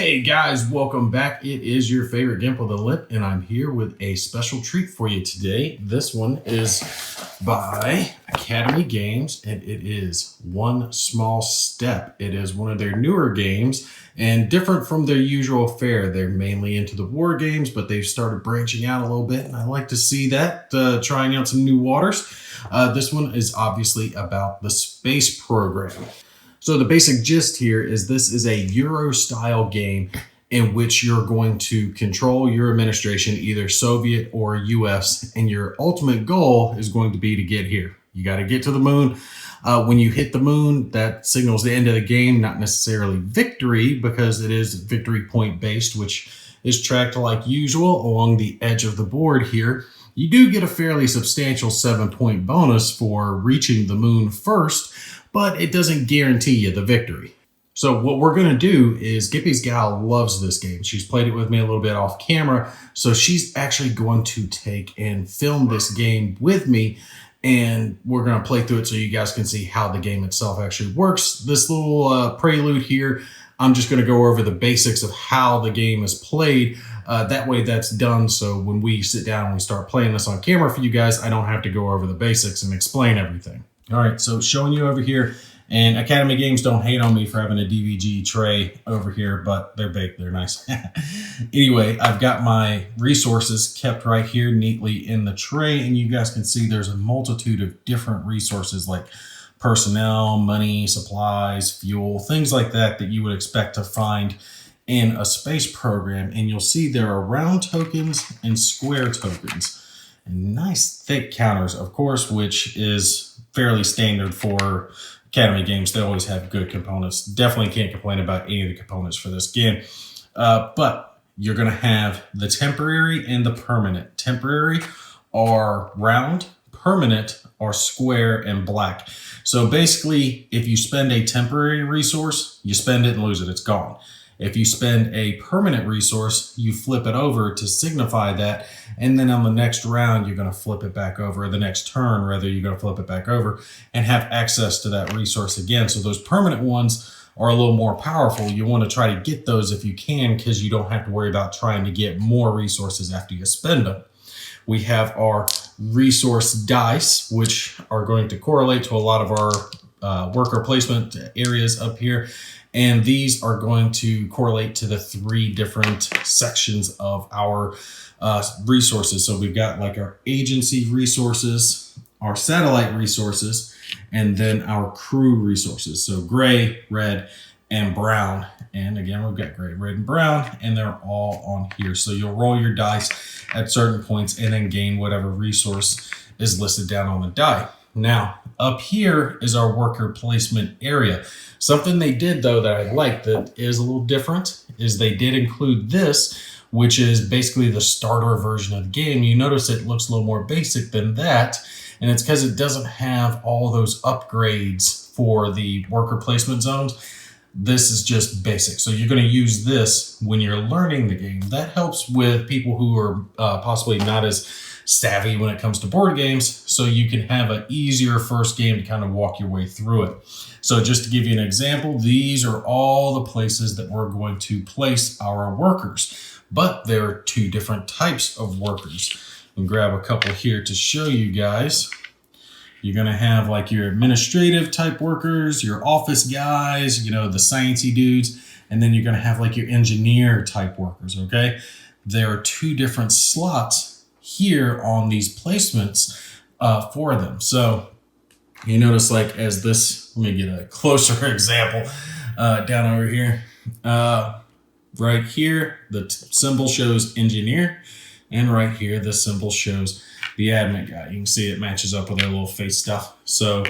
Hey guys, welcome back. It is your favorite Gimp of the Lip, and I'm here with a special treat for you today. This one is by Academy Games, and it is One Small Step. It is one of their newer games, and different from their usual fare. They're mainly into the war games, but they've started branching out a little bit, and I like to see that, trying out some new waters. This one is obviously about the space program. So the basic gist here is this is a Euro-style game in which you're going to control your administration, either Soviet or US, and your ultimate goal is going to be to get here. You got to get to the moon. When you hit the moon, that signals the end of the game, not necessarily victory, because it is victory point based, which is tracked like usual along the edge of the board here. You do get a fairly substantial 7-point bonus for reaching the moon first, but it doesn't guarantee you the victory. So what we're going to do is, Gimpys Gal loves this game. She's played it with me a little bit off camera, so she's actually going to take and film this game with me, and we're going to play through it so you guys can see how the game itself actually works. This little prelude here, I'm just going to go over the basics of how the game is played. That way that's done, so when we sit down and we start playing this on camera for you guys, I don't have to go over the basics and explain everything. All right, so showing you over here, and Academy Games don't hate on me for having a DVG tray over here, but they're big, they're nice. Anyway, I've got my resources kept right here neatly in the tray, and you guys can see there's a multitude of different resources like personnel, money, supplies, fuel, things like that that you would expect to find in a space program. And you'll see there are round tokens and square tokens, and nice thick counters, of course, which is fairly standard for Academy Games. They always have good components. Definitely can't complain about any of the components for this game. But you're going to have the temporary and the permanent. Temporary are round, permanent are square and black. So basically, if you spend a temporary resource, you spend it and lose it. It's gone. If you spend a permanent resource, you flip it over to signify that, and then on the next round, you're going to flip it back over, or the next turn, rather, you're going to flip it back over and have access to that resource again. So those permanent ones are a little more powerful. You want to try to get those if you can, because you don't have to worry about trying to get more resources after you spend them. We have our resource dice, which are going to correlate to a lot of our worker placement areas up here. And these are going to correlate to the 3 different sections of our resources. So we've got like our agency resources, our satellite resources, and then our crew resources. So gray, red, and brown. And again, we've got gray, red, and brown, and they're all on here. So you'll roll your dice at certain points and then gain whatever resource is listed down on the die. Now, up here is our worker placement area. Something they did, though, that I like that is a little different is they did include this, which is basically the starter version of the game. You notice it looks a little more basic than that, and it's because it doesn't have all those upgrades for the worker placement zones. This is just basic. So you're going to use this when you're learning the game. That helps with people who are possibly not as savvy when it comes to board games, so you can have an easier first game to kind of walk your way through it. So just to give you an example, these are all the places that we're going to place our workers, but there are 2 different types of workers. I'll grab a couple here to show you guys. You're going to have like your administrative type workers, your office guys, you know, the sciencey dudes, and then you're going to have like your engineer type workers, okay? There are 2 different slots here on these placements for them. So you notice, like, as this, let me get a closer example down over here. Right here, the symbol shows engineer, and right here, the symbol shows the admin guy. You can see it matches up with their little face stuff. So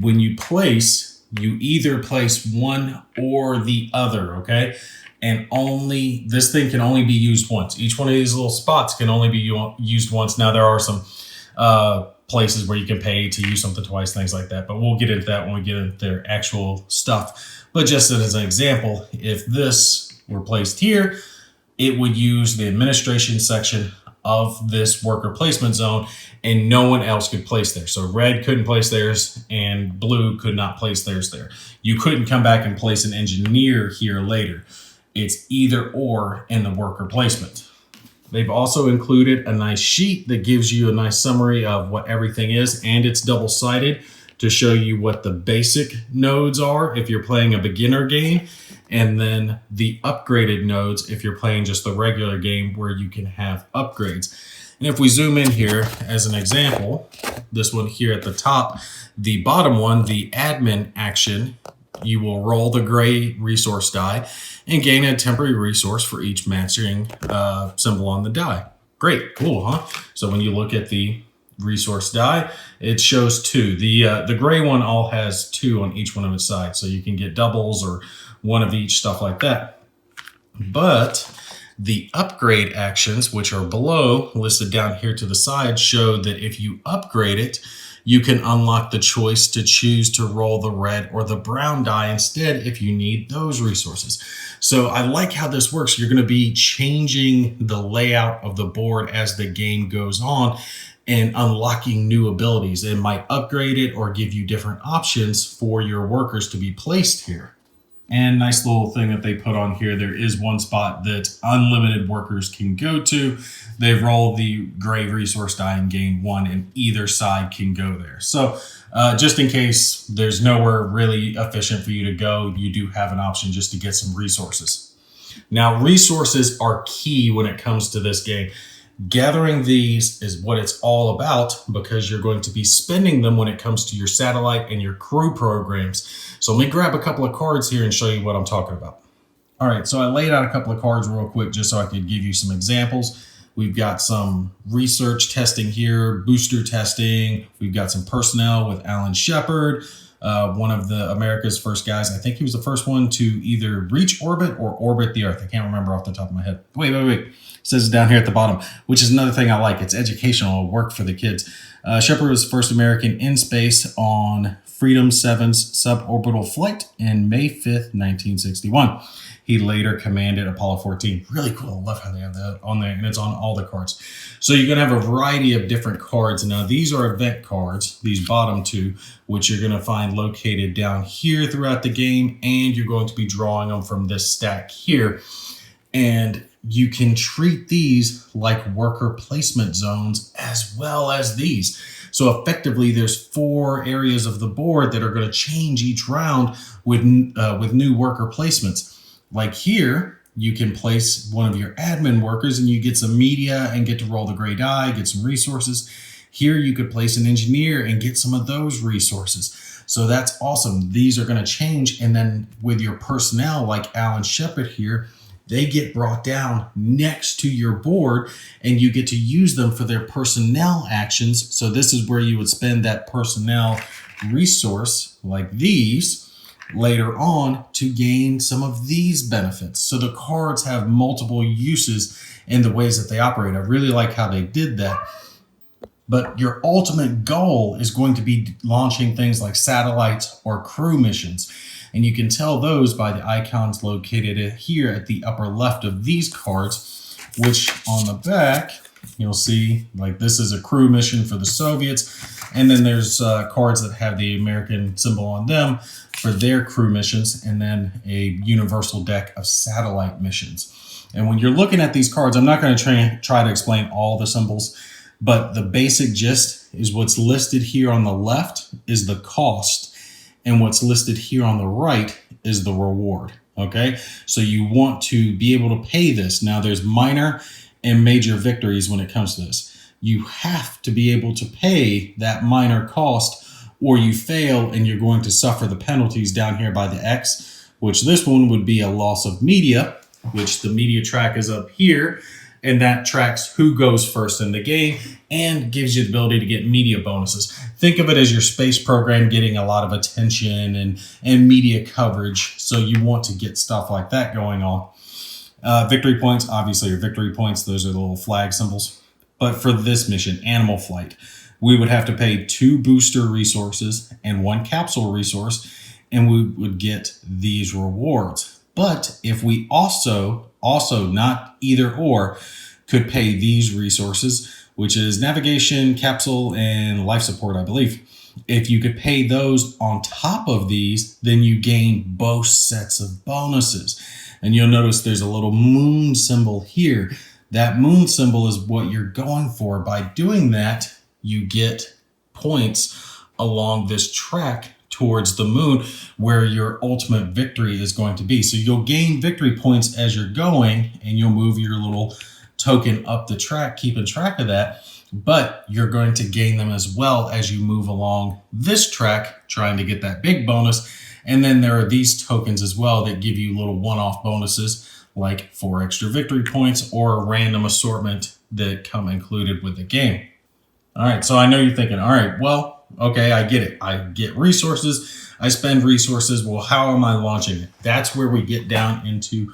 when you place, you either place one or the other, okay? And only, this thing can only be used once. Each one of these little spots can only be used once. Now, there are some places where you can pay to use something twice, things like that. But we'll get into that when we get into their actual stuff. But just as an example, if this were placed here, it would use the administration section of this worker placement zone, and no one else could place there. So red couldn't place theirs, and blue could not place theirs there. You couldn't come back and place an engineer here later. It's either or in the worker placement. They've also included a nice sheet that gives you a nice summary of what everything is, and it's double-sided to show you what the basic nodes are if you're playing a beginner game, and then the upgraded nodes if you're playing just the regular game where you can have upgrades. And if we zoom in here as an example, this one here at the top, the bottom one, the admin action, you will roll the gray resource die and gain a temporary resource for each matching symbol on the die. Great, cool, huh? So when you look at the resource die, it shows 2. The gray one all has 2 on each one of its sides, so you can get doubles or one of each, stuff like that. But the upgrade actions, which are below, listed down here to the side, show that if you upgrade it, you can unlock the choice to choose to roll the red or the brown die instead if you need those resources. So I like how this works. You're going to be changing the layout of the board as the game goes on and unlocking new abilities. It might upgrade it or give you different options for your workers to be placed here. And nice little thing that they put on here, there is one spot that unlimited workers can go to. They roll the gray resource die and gain 1, and either side can go there. So just in case there's nowhere really efficient for you to go, you do have an option just to get some resources. Now, resources are key when it comes to this game. Gathering these is what it's all about because you're going to be spending them when it comes to your satellite and your crew programs. So let me grab a couple of cards here and show you what I'm talking about. All right, so I laid out a couple of cards real quick just so I could give you some examples. We've got some research testing here, booster testing. We've got some personnel with Alan Shepard, one of the America's first guys. I think he was the first one to either reach orbit or orbit the Earth. I can't remember off the top of my head. Wait. It says down here at the bottom, which is another thing I like. It's educational work for the kids. Shepard was the first American in space on Freedom 7's suborbital flight in May 5th, 1961. He later commanded Apollo 14. Really cool. I love how they have that on there, and it's on all the cards. So you're going to have a variety of different cards. Now, these are event cards, these bottom 2, which you're going to find located down here throughout the game, and you're going to be drawing them from this stack here. And you can treat these like worker placement zones as well as these. So effectively, there's 4 areas of the board that are going to change each round with new worker placements. Like here, you can place one of your admin workers and you get some media and get to roll the gray die, get some resources. Here, you could place an engineer and get some of those resources. So that's awesome. These are going to change. And then with your personnel, like Alan Shepard here, they get brought down next to your board and you get to use them for their personnel actions. So this is where you would spend that personnel resource like these later on to gain some of these benefits. So the cards have multiple uses in the ways that they operate. I really like how they did that. But your ultimate goal is going to be launching things like satellites or crew missions. And you can tell those by the icons located here at the upper left of these cards, which on the back, you'll see like this is a crew mission for the Soviets. And then there's cards that have the American symbol on them for their crew missions, and then a universal deck of satellite missions. And when you're looking at these cards, I'm not going to try to explain all the symbols, but the basic gist is what's listed here on the left is the cost, and what's listed here on the right is the reward. Okay, so you want to be able to pay this. Now there's minor and major victories when it comes to this. You have to be able to pay that minor cost or you fail and you're going to suffer the penalties down here by the X, which this one would be a loss of media, which the media track is up here, and that tracks who goes first in the game and gives you the ability to get media bonuses. Think of it as your space program getting a lot of attention and media coverage, so you want to get stuff like that going on. Victory points, obviously, are victory points. Those are the little flag symbols. But for this mission, Animal Flight, we would have to pay 2 booster resources and 1 capsule resource, and we would get these rewards. But if we also not either or, could pay these resources, which is navigation, capsule, and life support, I believe. If you could pay those on top of these, then you gain both sets of bonuses. And you'll notice there's a little moon symbol here. That moon symbol is what you're going for. By doing that, you get points along this track towards the moon where your ultimate victory is going to be. So you'll gain victory points as you're going, and you'll move your little token up the track, keeping track of that. But you're going to gain them as well as you move along this track, trying to get that big bonus. And then there are these tokens as well that give you little one-off bonuses, like 4 extra victory points or a random assortment that come included with the game. All right, so I know you're thinking, all right, well, okay, I get it. I get resources, I spend resources. Well, how am I launching it? That's where we get down into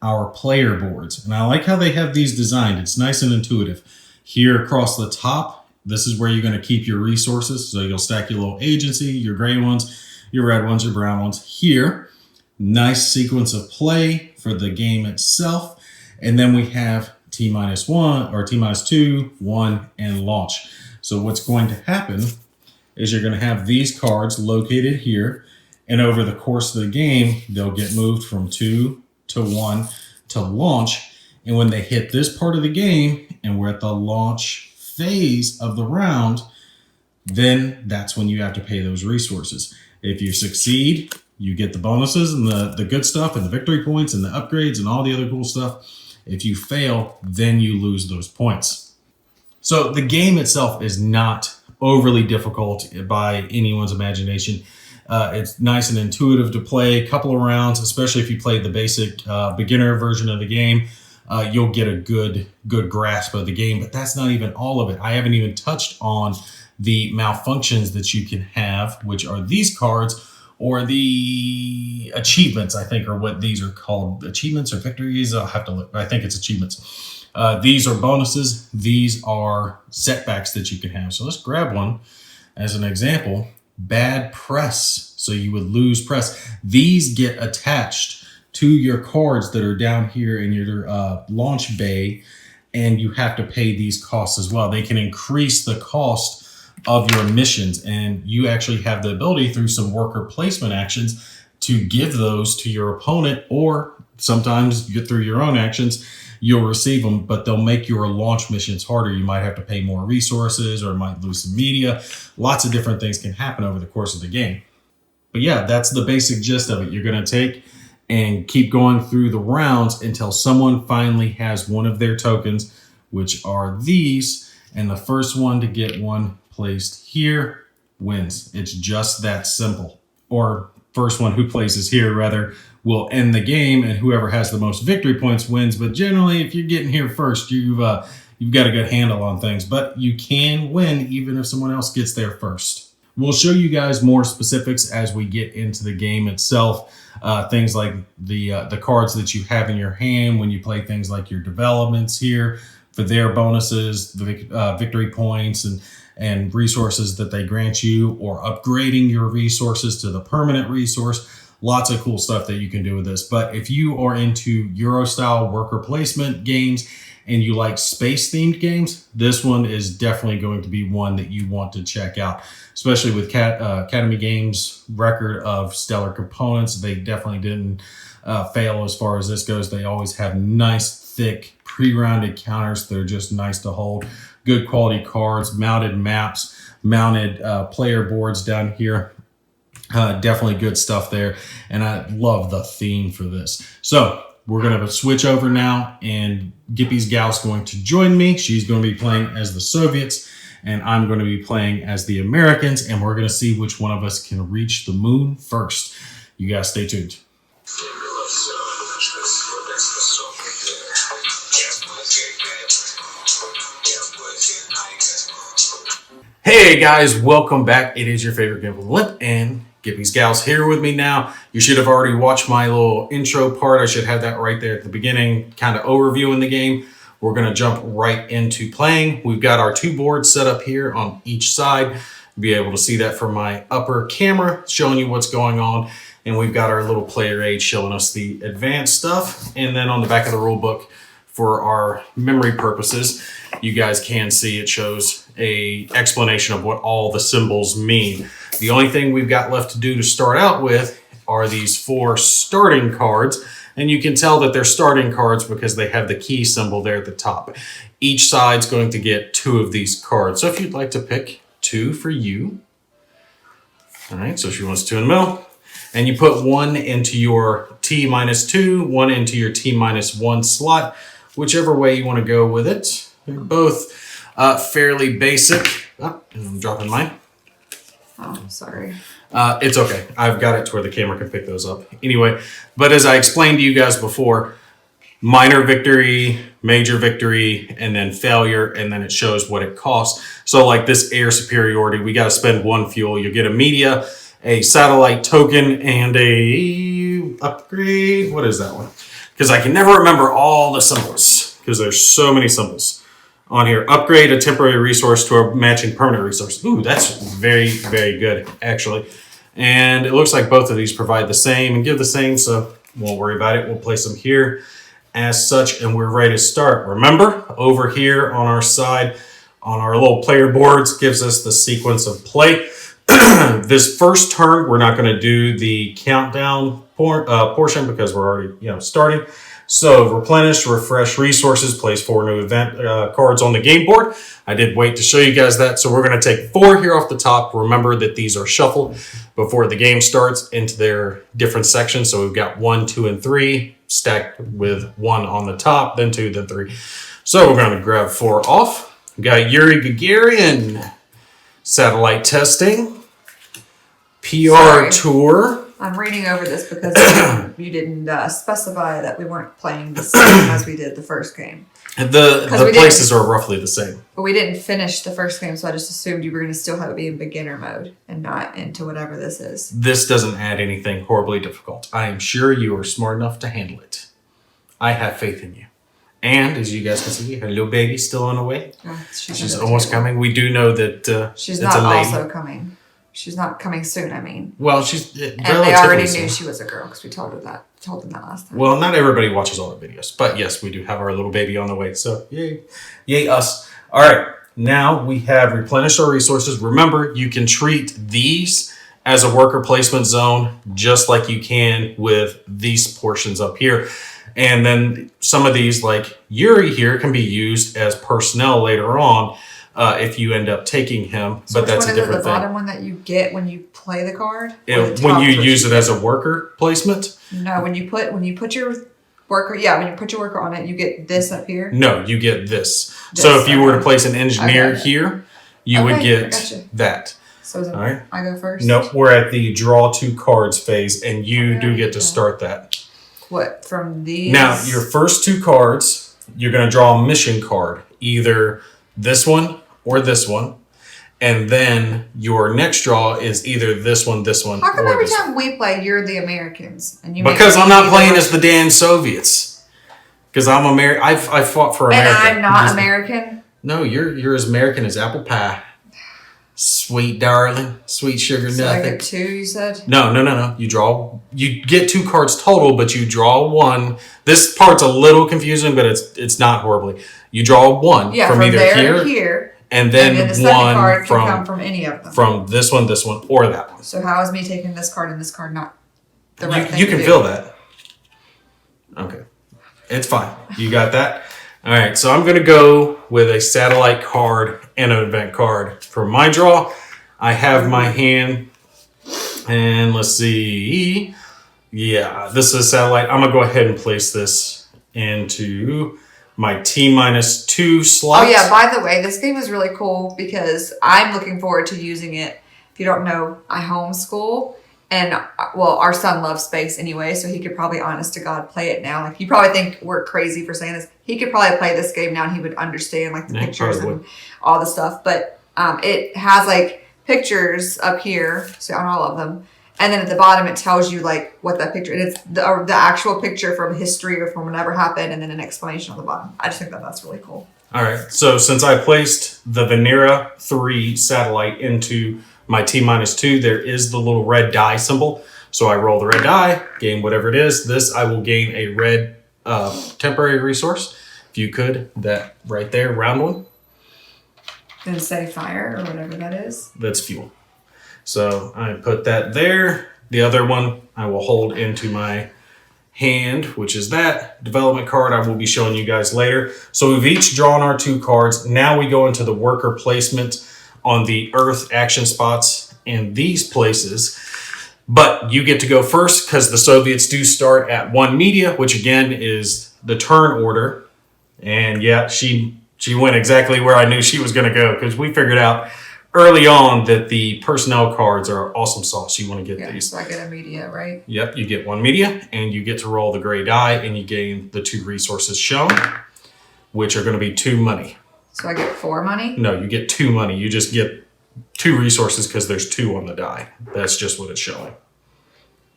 our player boards. And I like how they have these designed. It's nice and intuitive. Here across the top, this is where you're going to keep your resources. So you'll stack your little agency, your gray ones, your red ones, your brown ones. Here, nice sequence of play for the game itself. And then we have T-1 or T-2, 1, and launch. So what's going to happen is you're going to have these cards located here. And over the course of the game, they'll get moved from 2 to 1 to launch. And when they hit this part of the game and we're at the launch phase of the round, then that's when you have to pay those resources. If you succeed, you get the bonuses and the good stuff and the victory points and the upgrades and all the other cool stuff. If you fail, then you lose those points. So the game itself is not overly difficult by anyone's imagination. It's nice and intuitive to play. A couple of rounds, especially if you played the basic beginner version of the game, you'll get a good grasp of the game. But that's not even all of it. I haven't even touched on the malfunctions that you can have, which are these cards, or the achievements, I think, are what these are called. Achievements or victories? I'll have to look. I think it's achievements. These are bonuses. These are setbacks that you can have. So let's grab one as an example. Bad press. So you would lose press. These get attached to your cards that are down here in your launch bay, and you have to pay these costs as well. They can increase the cost of your missions, and you actually have the ability through some worker placement actions to give those to your opponent, or sometimes through your own actions you'll receive them, but they'll make your launch missions harder. You might have to pay more resources, or might lose some media. Lots of different things can happen over the course of the game. But yeah, that's the basic gist of it. You're going to take and keep going through the rounds until someone finally has one of their tokens, which are these, and the first one to get one placed here wins. It's just that simple. Or first one who places here, rather, will end the game, and whoever has the most victory points wins. But generally, if you're getting here first, you've got a good handle on things. But you can win even if someone else gets there first. We'll show you guys more specifics as we get into the game itself. Things like the cards that you have in your hand when you play things like your developments here for their bonuses, the victory points, and resources that they grant you, or upgrading your resources to the permanent resource. Lots of cool stuff that you can do with this. But if you are into Euro-style worker placement games and you like space-themed games, this one is definitely going to be one that you want to check out, especially with Academy Games' record of stellar components. They definitely didn't fail as far as this goes. They always have nice, thick, pre-rounded counters that are just nice to hold. Good quality cards, mounted maps, mounted player boards down here. Definitely good stuff there. And I love the theme for this. So we're going to switch over now, and Gimpys Gal's going to join me. She's going to be playing as the Soviets, and I'm going to be playing as the Americans, and we're going to see which one of us can reach the moon first. You guys stay tuned. Hey guys, welcome back. It is your favorite game of the lip, and Gimpys Gal's here with me now. You should have already watched my little intro part. I should have that right there at the beginning, kind of overviewing the game. We're going to jump right into playing. We've got our two boards set up here on each side. You'll be able to see that from my upper camera, showing you what's going on. And we've got our little player aid showing us the advanced stuff. And then on the back of the rule book, for our memory purposes, you guys can see it shows a explanation of what all the symbols mean. The only thing we've got left to do to start out with are these 4 starting cards. And you can tell that they're starting cards because they have the key symbol there at the top. Each side's going to get 2 of these cards. So if you'd like to pick 2 for you. All right, so she wants 2 in the middle. And you put 1 into your T-2, 1 into your T-1 slot, whichever way you want to go with it. They're both fairly basic. Oh, I'm dropping mine. Oh, sorry. It's okay. I've got it to where the camera can pick those up. Anyway, but as I explained to you guys before, minor victory, major victory, and then failure, and then it shows what it costs. So like this air superiority, we got to spend 1 fuel. You get a media, a satellite token, and a upgrade. What is that one? Because I can never remember all the symbols because there's so many symbols on here. Upgrade a temporary resource to a matching permanent resource. Ooh, that's very, very good, actually. And it looks like both of these provide the same and give the same, so won't worry about it. We'll place them here as such, and we're ready to start. Remember, over here on our side, on our little player boards, gives us the sequence of play. This first turn, we're not going to do the countdown portion because we're already, starting. So replenish, refresh resources, place 4 new event cards on the game board. I did wait to show you guys that. So we're going to take 4 here off the top. Remember that these are shuffled before the game starts into their different sections. So we've got 1, 2, and 3 stacked with 1 on the top, then 2, then 3. So we're going to grab 4 off. We've got Yuri Gagarin, satellite testing, PR tour. I'm reading over this because you didn't specify that we weren't playing the same as we did the first game. The places are roughly the same. But we didn't finish the first game, so I just assumed you were going to still have it be in beginner mode and not into whatever this is. This doesn't add anything horribly difficult. I am sure you are smart enough to handle it. I have faith in you. And as you guys can see, her little baby's still on the way. Oh, she's almost coming. We do know that she's it's not a lady. also coming. She's not coming soon, I mean. Well, she's and they already knew she was a girl because we told them that last time. Well, not everybody watches all the videos. But yes, we do have our little baby on the way. So yay. Yay us. All right. Now we have replenished our resources. Remember, you can treat these as a worker placement zone just like you can with these portions up here. And then some of these, like Yuri here, can be used as personnel later on. If you end up taking him, so but that's a different thing. The bottom one that you get when you play the card? When you use it as a worker placement? No, when you put your worker, when you put your worker on it, you get this up here? No, you get this. So if you were to place an engineer here, you would get that. So is it, all right. I go first? Nope, we're at the draw 2 cards phase, and you do get to start that. What, from these? Now, your first 2 cards, you're going to draw a mission card. Either this one or this one, and then your next draw is either this one, How come every time we play, you're the Americans? And you because I'm not playing as the damn Soviets. Because I'm American. I fought for America. And I'm not American? No, you're as American as apple pie. Sweet darling, sweet sugar so nothing. I get 2, you said? No. You get 2 cards total, but you draw 1. This part's a little confusing, but it's not horribly. You draw 1 from either there here and here. And then the second card from, can come from any of them. From this one, or that one. So how is me taking this card and this card not the right thing you to can do? feel that. Okay. It's fine. You got that? All right. So I'm going to go with a satellite card and an event card. For my draw, I have my hand. And let's see. Yeah, this is a satellite. I'm going to go ahead and place this into my T-2 slot. Oh yeah, by the way, this game is really cool because I'm looking forward to using it. If you don't know, I homeschool, and our son loves space anyway, so he could probably, honest to God, play it now. Like, you probably think we're crazy for saying this. He could probably play this game now and he would understand like the pictures and all the stuff. But it has like pictures up here, so on all of them. And then at the bottom, it tells you like what that picture, and it's the actual picture from history or from whatever happened, and then an explanation on the bottom. I just think that's really cool. All right. So since I placed the Venera 3 satellite into my T-2, there is the little red die symbol. So I roll the red die, gain whatever it is. This, I will gain a red temporary resource. If you could, that right there, round one. And say fire or whatever that is. That's fuel. So I put that there. The other one I will hold into my hand, which is that development card I will be showing you guys later. So we've each drawn our 2 cards. Now we go into the worker placement on the Earth action spots in these places. But you get to go first because the Soviets do start at 1 media, which again is the turn order. And yeah, she went exactly where I knew she was going to go because we figured out early on that the personnel cards are awesome sauce. You want to get these. So I get a media, right? Yep, you get 1 media and you get to roll the gray die and you gain the 2 resources shown, which are going to be 2 money. So I get 4 money? No, you get 2 money. You just get 2 resources because there's 2 on the die. That's just what it's showing.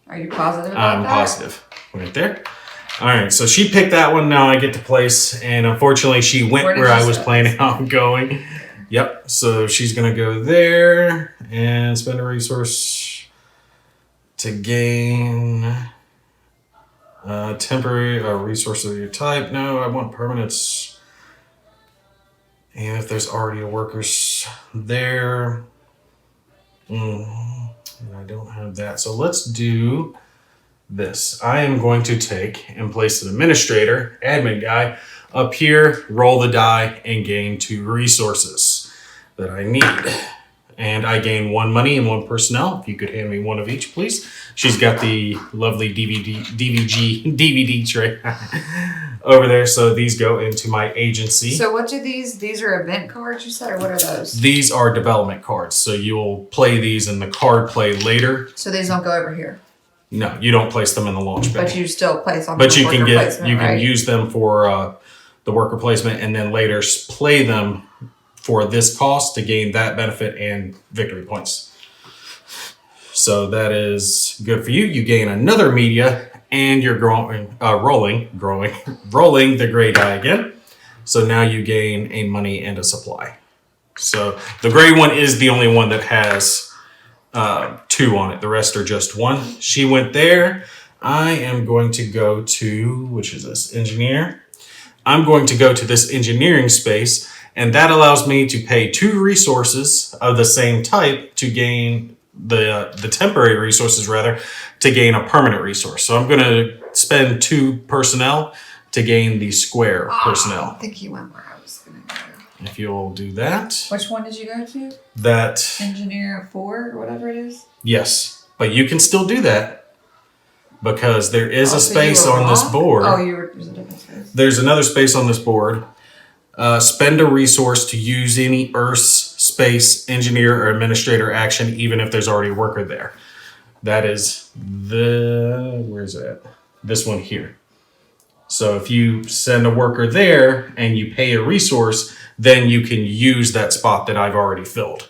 Are you positive about that? I'm positive. Right there. All right, so she picked that one. Now I get to place, and unfortunately, she went where I was planning on going. Yep. So she's gonna go there and spend a resource to gain temporary resource of your type. No, I want permanents. And if there's already workers there, and I don't have that. So let's do this. I am going to take and place an administrator, admin guy, up here, roll the die, and gain 2 resources that I need. And I gain 1 money and 1 personnel. If you could hand me 1 of each, please. She's got the lovely DVD tray over there. So these go into my agency. So what do these are event cards you said, or what are those? These are development cards. So you'll play these in the card play later. So these don't go over here? No, you don't place them in the launch bay. But you still place on but the you worker can placement, you can right? use them for the worker placement and then later play them for this cost to gain that benefit and victory points. So that is good for you. You gain another media and you're rolling the gray die again. So now you gain a money and a supply. So the gray one is the only one that has 2 on it. The rest are just 1. She went there. I am going to go to, which is this, engineer. I'm going to go to this engineering space, and that allows me to pay 2 resources of the same type to gain the temporary resources, rather, to gain a permanent resource. So I'm going to spend 2 personnel to gain the square personnel. I think you went where I was going to go. If you'll do that. Which one did you go to? That. Engineer 4 or whatever it is? Yes, but you can still do that because there is a space on this board. Oh, there's a different space. There's another space on this board. Spend a resource to use any Earth space engineer or administrator action, even if there's already a worker there. That is where's it at? This one here. So if you send a worker there and you pay a resource, then you can use that spot that I've already filled.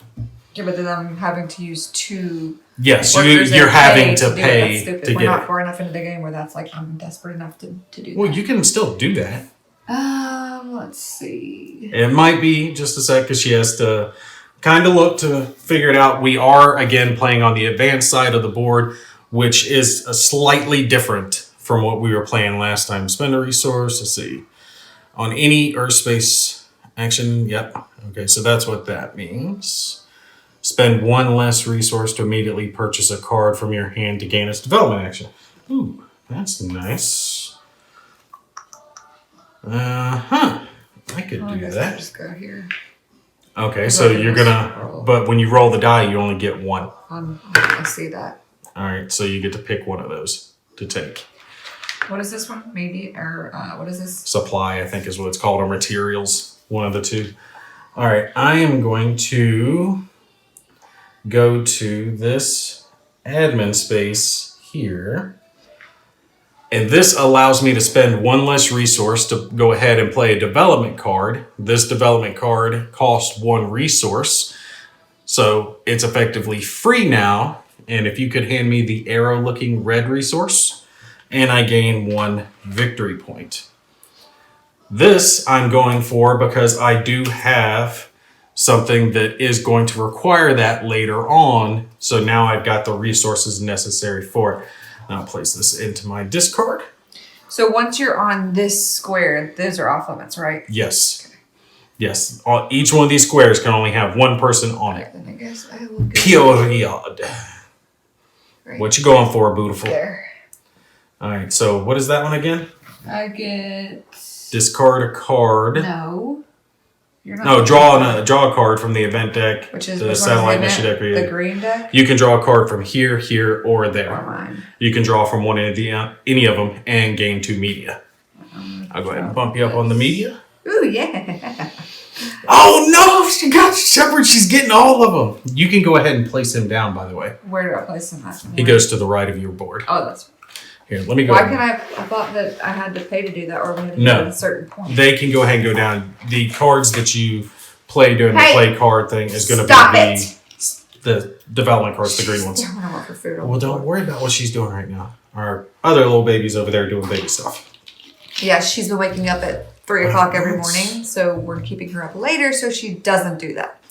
Yeah, but then I'm having to use 2. Yes, workers you're and having to do it. pay That's stupid. to We're get not it. far enough into the game where that's like I'm desperate enough to do that. Well, you can still do that. Let's see. It might be just a sec because she has to kind of look to figure it out. We are, again, playing on the advanced side of the board, which is a slightly different from what we were playing last time. Spend a resource, let's see. On any Earth space action, yep. Okay, so that's what that means. Spend 1 less resource to immediately purchase a card from your hand to gain its development action. Ooh, that's nice. I could do that. Just go here. Okay, so you're gonna, but when you roll the die, you only get 1. I see that. All right, so you get to pick one of those to take. What is this one? Maybe, or what is this? Supply, I think is what it's called, or materials, one of the 2. All right, I am going to go to this admin space here. And this allows me to spend 1 less resource to go ahead and play a development card. This development card costs 1 resource. So it's effectively free now. And if you could hand me the arrow looking red resource, and I gain 1 victory point. This I'm going for because I do have something that is going to require that later on. So now I've got the resources necessary for it. I'll place this into my discard. So once you're on this square, those are off limits, right? Yes. Okay. Yes. Each one of these squares can only have 1 person on it. Then I guess I will go Period. right What you going for, beautiful? there. All right, so what is that one again? I get... Discard a card. No. You're not No, draw a card from the event deck. Which is the satellite initiative deck. The green deck? You can draw a card from here, here, or there. Or mine. You can draw from any of them and gain 2 media. I'll go ahead and bump you up on the media. Ooh, yeah. Oh no, she got Shepard. She's getting all of them. You can go ahead and place him down, by the way. Where do I place him at? He goes to the right of your board. Oh, that's... Here, let me go. Why can I thought that I had to pay to do that, or we had to do it at a certain point. They can go ahead and go down. The cards that you play during the play card thing is going to be the development cards, the green ones. Well, don't worry about what she's doing right now. Our other little baby's over there doing baby stuff. Yeah, she's been waking up at 3 o'clock every morning, so we're keeping her up later so she doesn't do that.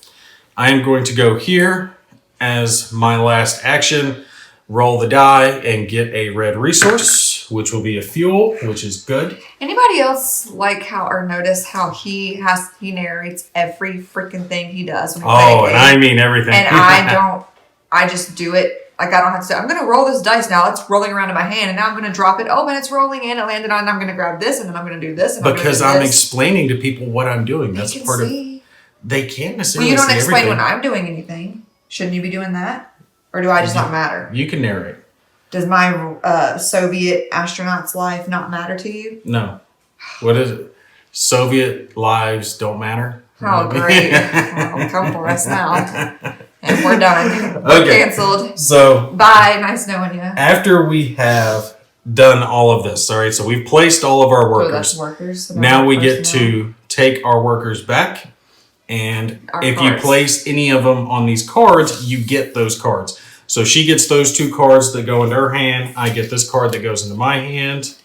I am going to go here as my last action. Roll the die and get a red resource, which will be a fuel, which is good. Anybody else like how or notice how he narrates every freaking thing he does when he and I mean everything. And I just do it. Like I don't have to say, I'm going to roll this dice now. It's rolling around in my hand and now I'm going to drop it. Oh, and it's rolling in. It landed on, I'm going to grab this and then I'm going to do this. And because I'm explaining to people what I'm doing. That's part of, they can't necessarily Well, you don't explain everything. when I'm doing anything. Shouldn't you be doing that? Or do I just not matter? You can narrate. Does my Soviet astronaut's life not matter to you? No. What is it? Soviet lives don't matter? Oh, great. Well, come for us now. And we're done. We're canceled. So, bye. Nice knowing you. After we have done all of this, all right, so we've placed all of our workers. So that's workers. So now we get to take our workers back. And if you place any of them on these cards, you get those cards. So she gets those 2 cards that go into her hand. I get this card that goes into my hand.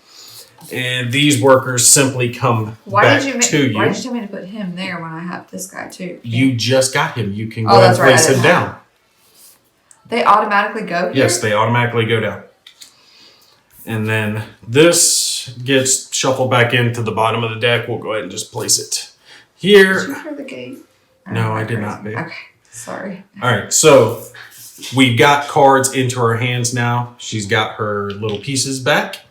And these workers simply come back to you. Why did you tell me to put him there when I have this guy too? You just got him. You can go and place him down. They automatically go here? Yes, they automatically go down. And then this gets shuffled back into the bottom of the deck. We'll go ahead and just place it here. Did you hear the gate? No, I did not, babe. Okay, sorry. All right, so we've got cards into her hands now. She's got her little pieces back.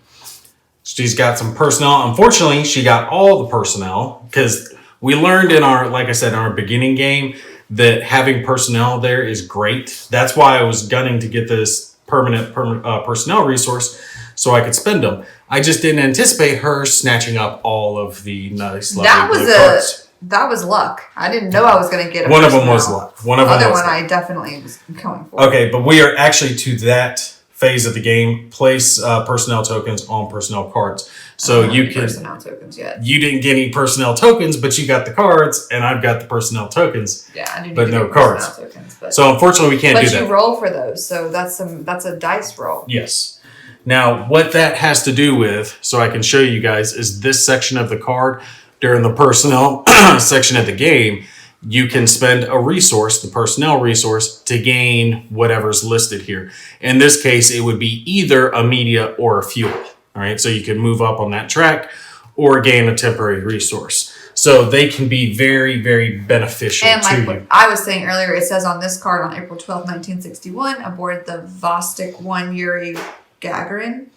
She's got some personnel. Unfortunately, she got all the personnel because we learned in our, like I said, in our beginning game that having personnel there is great. That's why I was gunning to get this permanent personnel resource so I could spend them. I just didn't anticipate her snatching up all of the nice, lovely blue cards. That was luck. I didn't know I was going to get one of them was luck. One of them was luck. I definitely was going for. Okay, but we are actually to that phase of the game. Place personnel tokens on personnel cards. So you can personnel tokens yet. You didn't get any personnel tokens, but you got the cards, and I've got the personnel tokens. Yeah, I do. But no cards. Tokens, but so unfortunately, we can't do that. But you roll for those, so that's a dice roll. Yes. Now, what that has to do with, so I can show you guys, is this section of the card. During the personnel section of the game, you can spend a resource, the personnel resource, to gain whatever's listed here. In this case, it would be either a media or a fuel. All right, so you can move up on that track or gain a temporary resource. So they can be very, very beneficial and like to what you. I was saying earlier, it says on this card on April 12th, 1961, aboard the Vostok 1 Yuri Gagarin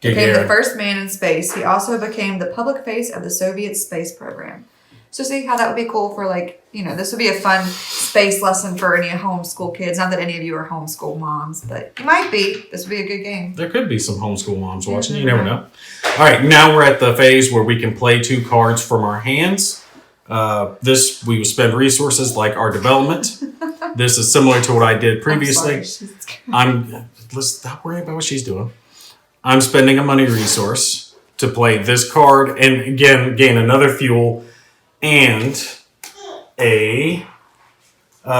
became the first man in space. He also became the public face of the Soviet space program. So see how that would be cool for this would be a fun space lesson for any homeschool kids. Not that any of you are homeschool moms, but you might be. This would be a good game. There could be some homeschool moms watching. You never know. All right, now we're at the phase where we can play 2 cards from our hands. This, we will spend resources like our development. This is similar to what I did previously. Let's stop worrying about what she's doing. I'm spending a money resource to play this card and again gain another fuel and a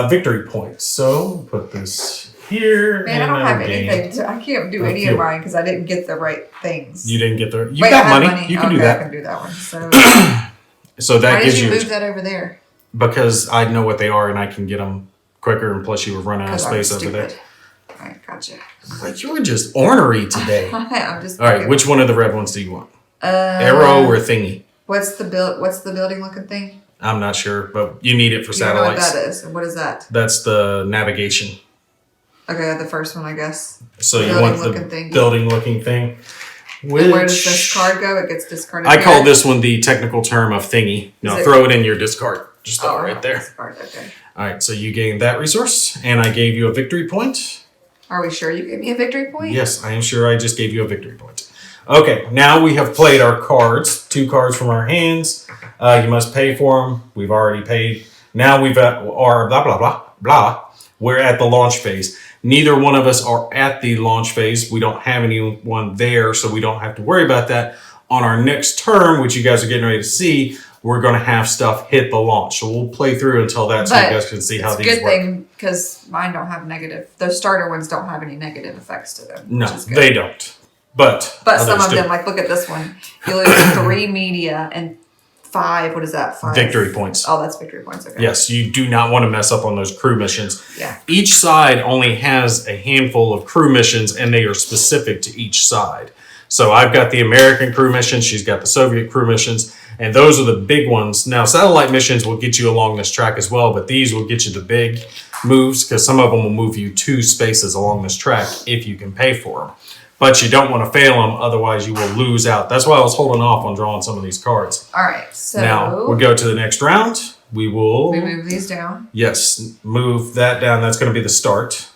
victory point. So put this here. Man, and I don't have anything. I can't do any of mine because I didn't get the right things. You didn't get the. You got money. You can do that. I can do that one. So, so that gives you. Why did you move that over there? Because I know what they are and I can get them quicker. And plus, you were running out of space over there. All right, gotcha. Like you were just ornery today. I'm just. All right, which one of the red ones do you want? Arrow or thingy? What's the building looking thing? I'm not sure, but you need it for satellites. You know what that is? And what is that? That's the navigation. Okay, the first one, I guess. So you want the building-looking thing. And where does this card go? It gets discarded. I call this one the technical term of thingy. No, throw it in your discard. Just throw it right there. Discard, okay. All right, so you gained that resource, and I gave you a victory point. Are we sure you gave me a victory point? Yes, I am sure I just gave you a victory point. Okay, now we have played our cards. 2 cards from our hands. You must pay for them. We've already paid. Now we've our blah, blah, blah, blah. We're at the launch phase. Neither one of us are at the launch phase. We don't have anyone there, so we don't have to worry about that. On our next turn, which you guys are getting ready to see, we're going to have stuff hit the launch. So we'll play through until that so you guys can see how these work. It's a good thing because mine don't have negative. Those starter ones don't have any negative effects to them. No, they don't. But some of them, like look at this one. You lose 3 media and 5, what is that? 5 victory points. Oh, that's victory points. Okay. Yes, you do not want to mess up on those crew missions. Yeah. Each side only has a handful of crew missions, and they are specific to each side. So I've got the American crew missions. She's got the Soviet crew missions, and those are the big ones. Now, satellite missions will get you along this track as well, but these will get you the big moves because some of them will move you 2 spaces along this track if you can pay for them. But you don't want to fail them, otherwise you will lose out. That's why I was holding off on drawing some of these cards. All right, so... Now, we'll go to the next round. We move these down? Yes, move that down. That's going to be the start.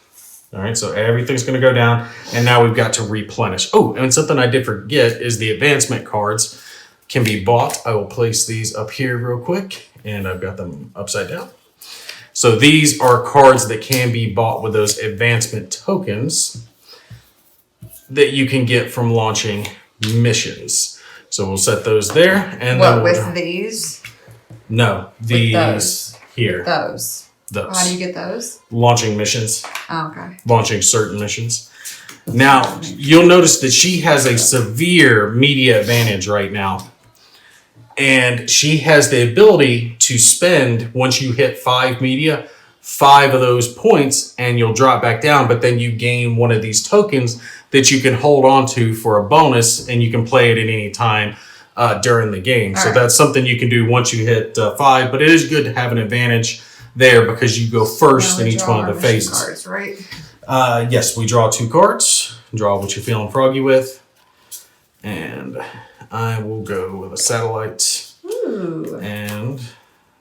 All right, so everything's going to go down. And now we've got to replenish. Oh, and something I did forget is the advancement cards can be bought. I will place these up here real quick, and I've got them upside down. So these are cards that can be bought with those advancement tokens that you can get from launching missions. So we'll set those there. And what, with these? No, these here. Those. How do you get those? Launching missions. Oh, okay. Launching certain missions. Now, you'll notice that she has a severe media advantage right now. And she has the ability to spend, once you hit 5 media, 5 of those points, and you'll drop back down. But then you gain one of these tokens that you can hold on to for a bonus, and you can play it at any time during the game. So that's something you can do once you hit 5. But it is good to have an advantage there because you go first in each one of the phases. Cards, right? Yes, we draw 2 cards. Draw what you're feeling froggy with. And I will go with a satellite. Ooh. And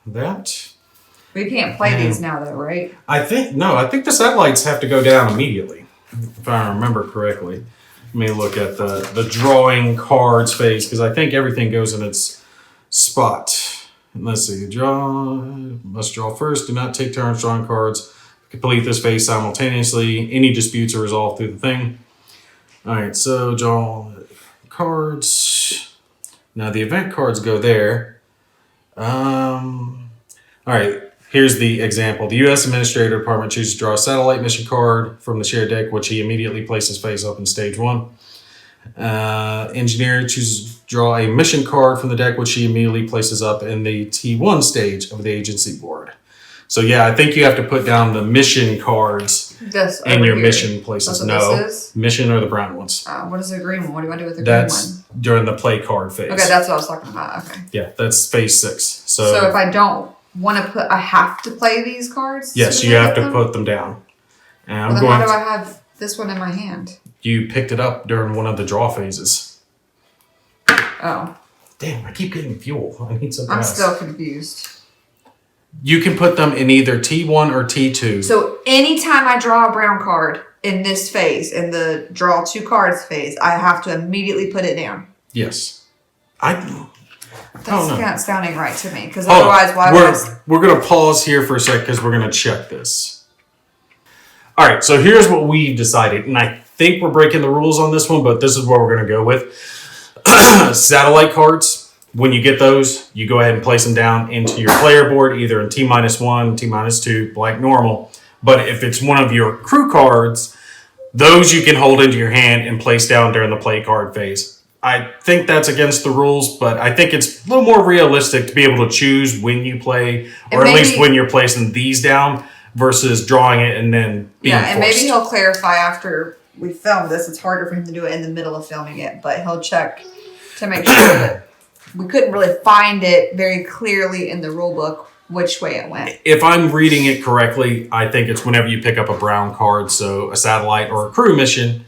that. We can't play these now though, right? I think the satellites have to go down immediately, if I remember correctly. Let me look at the drawing cards phase because I think everything goes in its spot. And let's see, must draw first. Do not take turns drawing cards. Complete this phase simultaneously. Any disputes are resolved through the thing. All right, so draw cards. Now the event cards go there. All right, here's the example. The U.S. Administrator Department chooses to draw a satellite mission card from the shared deck, which he immediately places face up in stage 1. Engineer chooses to draw a mission card from the deck, which he immediately places up in the T1 stage of the agency board. So yeah, I think you have to put down the mission cards in your mission places. No, mission are the brown ones. What is the green one? What do you want to do with the green one? That's during the play card phase. Okay, that's what I was talking about. Okay. Yeah, that's phase 6. So if I don't want to I have to play these cards? Yes, you have to put them down. And then why do I have this one in my hand? You picked it up during one of the draw phases. Oh. Damn, I keep getting fuel. I need something else. I'm still confused. You can put them in either T1 or T2. So anytime I draw a brown card in this phase, in the draw 2 cards phase, I have to immediately put it down. Yes. That's not sounding right to me. Because otherwise, why would we're going to pause here for a sec because we're going to check this. All right, so here's what we've decided. And I think we're breaking the rules on this one, but this is what we're going to go with. Satellite cards. When you get those, you go ahead and place them down into your player board, either in T-1, T-2, like normal. But if it's one of your crew cards, those you can hold into your hand and place down during the play card phase. I think that's against the rules, but I think it's a little more realistic to be able to choose when you play, or at least when you're placing these down versus drawing it and then being forced. And maybe he'll clarify after we film this. It's harder for him to do it in the middle of filming it, but he'll check to make sure that we couldn't really find it very clearly in the rule book which way it went. If I'm reading it correctly, I think it's whenever you pick up a brown card, so a satellite or a crew mission,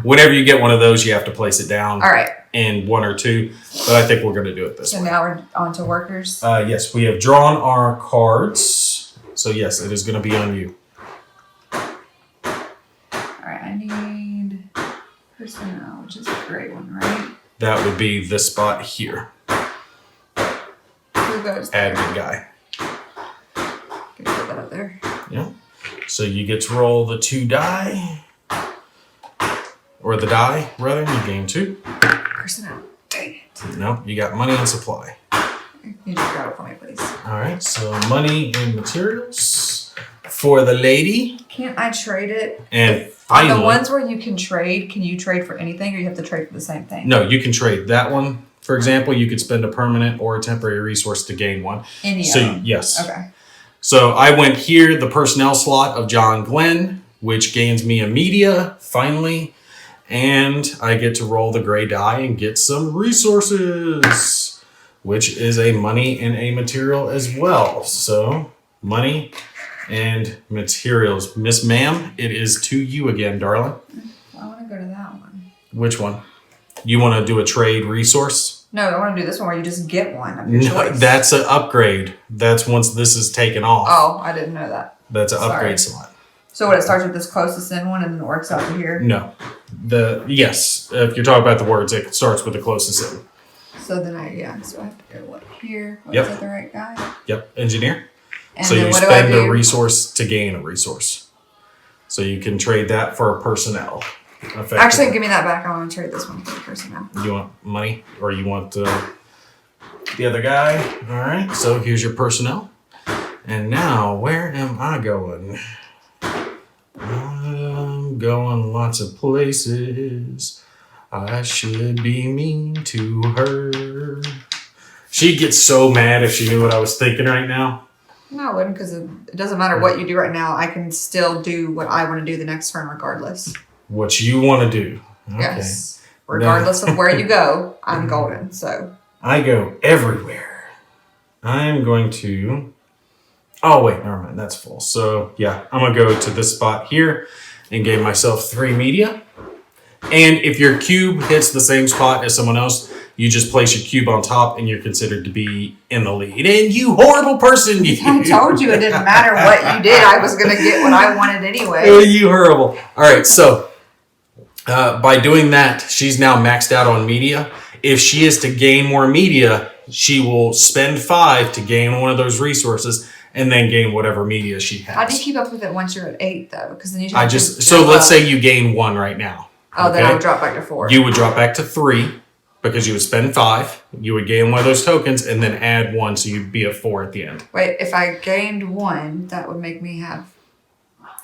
whenever you get one of those, you have to place it down. All right. In 1 or 2, but I think we're going to do it this way. So now we're on to workers. Yes, we have drawn our cards. So yes, it is going to be on you. All right, I need personnel, which is a great one, right? That would be this spot here. Who goes there? Admin guy. Can you put that up there? Yeah. So you get to roll the 2 die. Or the die, rather. You gain 2. Personnel. Dang it. No, you got money and supply. You just grab it for me, please. All right, so money and materials for the lady. Can't I trade it? And On finally, the ones where you can you trade for anything, or you have to trade for the same thing? no, you can trade that one. For example, you could spend a permanent or a temporary resource to gain one. Any So of them? yes. Okay. So I went here, the personnel slot of John Glenn, which gains me a media, finally. And I get to roll the gray die and get some resources, which is a money and a material as well. So money and materials. Miss Ma'am, it is to you again, darling. I want to go to that one. Which one? You want to do a trade resource? No, I want to do this one where you just get one of your No, choice. that's an upgrade. That's once this is taken off. Oh, I didn't know that. That's an Sorry. upgrade slot. So what, it starts with this closest in one and then works out to here? No. Yes, if you're talking about the words, it starts with the closest in. So then so I have to go here? Yep. Is that the right guy? Yep, engineer. And So then you what do I spend do? a resource to gain a resource. So you can trade that for personnel. Actually, give me that back. I want to trade this one for the personnel. You want money or you want the other guy? All right, so here's your personnel. And now, where am I going? I'm going lots of places. I should be mean to her. She'd get so mad if she knew what I was thinking right now. No, I wouldn't, because it doesn't matter what you do right now. I can still do what I want to do the next turn regardless. What you want to do. Okay. Yes. Regardless of where you go, I'm golden. So I go everywhere. I'm going to... Oh, wait, never mind. That's full. So, yeah, I'm going to go to this spot here and gain myself 3 media. And if your cube hits the same spot as someone else, you just place your cube on top and you're considered to be in the lead. And you horrible person, you. I told you it didn't matter what you did. I was going to get what I wanted anyway. You horrible. All right, so by doing that, she's now maxed out on media. If she is to gain more media, she will spend 5 to gain one of those resources and then gain whatever media she has. How do you keep up with it once you're at 8, though? Because then you let's say you gain 1 right now. Oh, then I would drop back to 4. You would drop back to 3 because you would spend 5. You would gain one of those tokens and then add 1, so you'd be at 4 at the end. Wait, if I gained 1, that would make me have...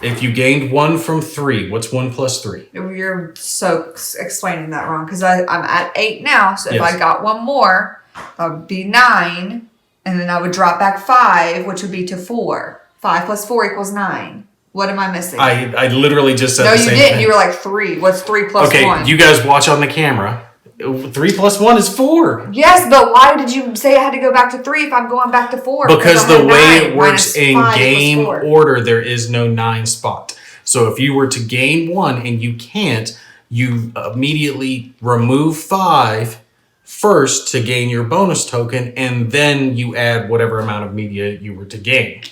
If you gained 1 from 3, what's 1 plus 3? You're so explaining that wrong, because I'm at 8 now, so if Yes. I got 1 more, that would be 9, and then I would drop back 5, which would be to 4. 5 plus 4 equals 9. What am I missing? I literally just said no, the you same didn't. thing. You were like 3. What's 3 plus 1? Okay, you guys watch on the camera. 3 plus 1 is 4. Yes, but why did you say I had to go back to 3 if I'm going back to 4? Because I the had way 9 it works minus in 5 equals game 4. order, there is no 9 spot. So if you were to gain 1 and you can't, you immediately remove 5 first to gain your bonus token, and then you add whatever amount of media you were to gain.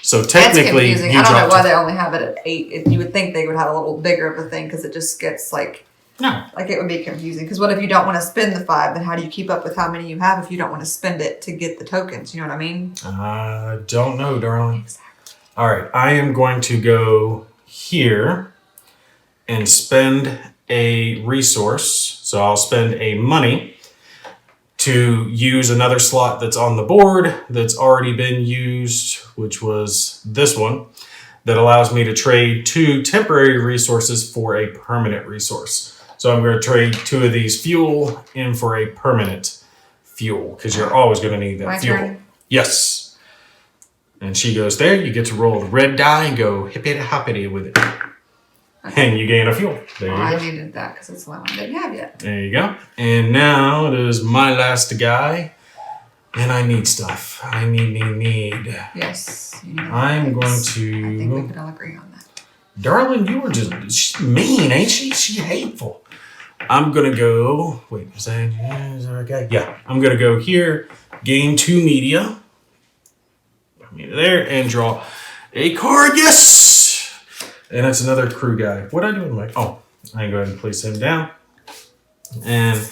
So technically, That's confusing. I don't know why they only have it at 8. You would think they would have a little bigger of a thing, because it just gets like... No. Like, it would be confusing. Because what if you don't want to spend the 5? Then how do you keep up with how many you have if you don't want to spend it to get the tokens? You know what I mean? I don't know, darling. Exactly. All right, I am going to go here and spend a resource. So I'll spend a money to use another slot that's on the board that's already been used, which was this one, that allows me to trade 2 temporary resources for a permanent resource. So I'm going to trade 2 of these fuel in for a permanent fuel, because you're always going to need that My fuel. turn? Yes. And she goes there. You get to roll the red die and go hippity-hoppity with it. And you gain a fuel. There you I go. needed that because it's the one I didn't have yet. There you go. And now it is my last guy. And I need stuff. I need. Yes. I'm going I to... think we could all agree on that. Darling, you were just she's mean, ain't she? She's hateful. I'm going to go... Wait, is that okay? Yeah. I'm going to go here. Gain 2 media. Put me there and draw a card. Yes! And it's another crew guy. What I do with my... Oh, I can go ahead and place him down. And...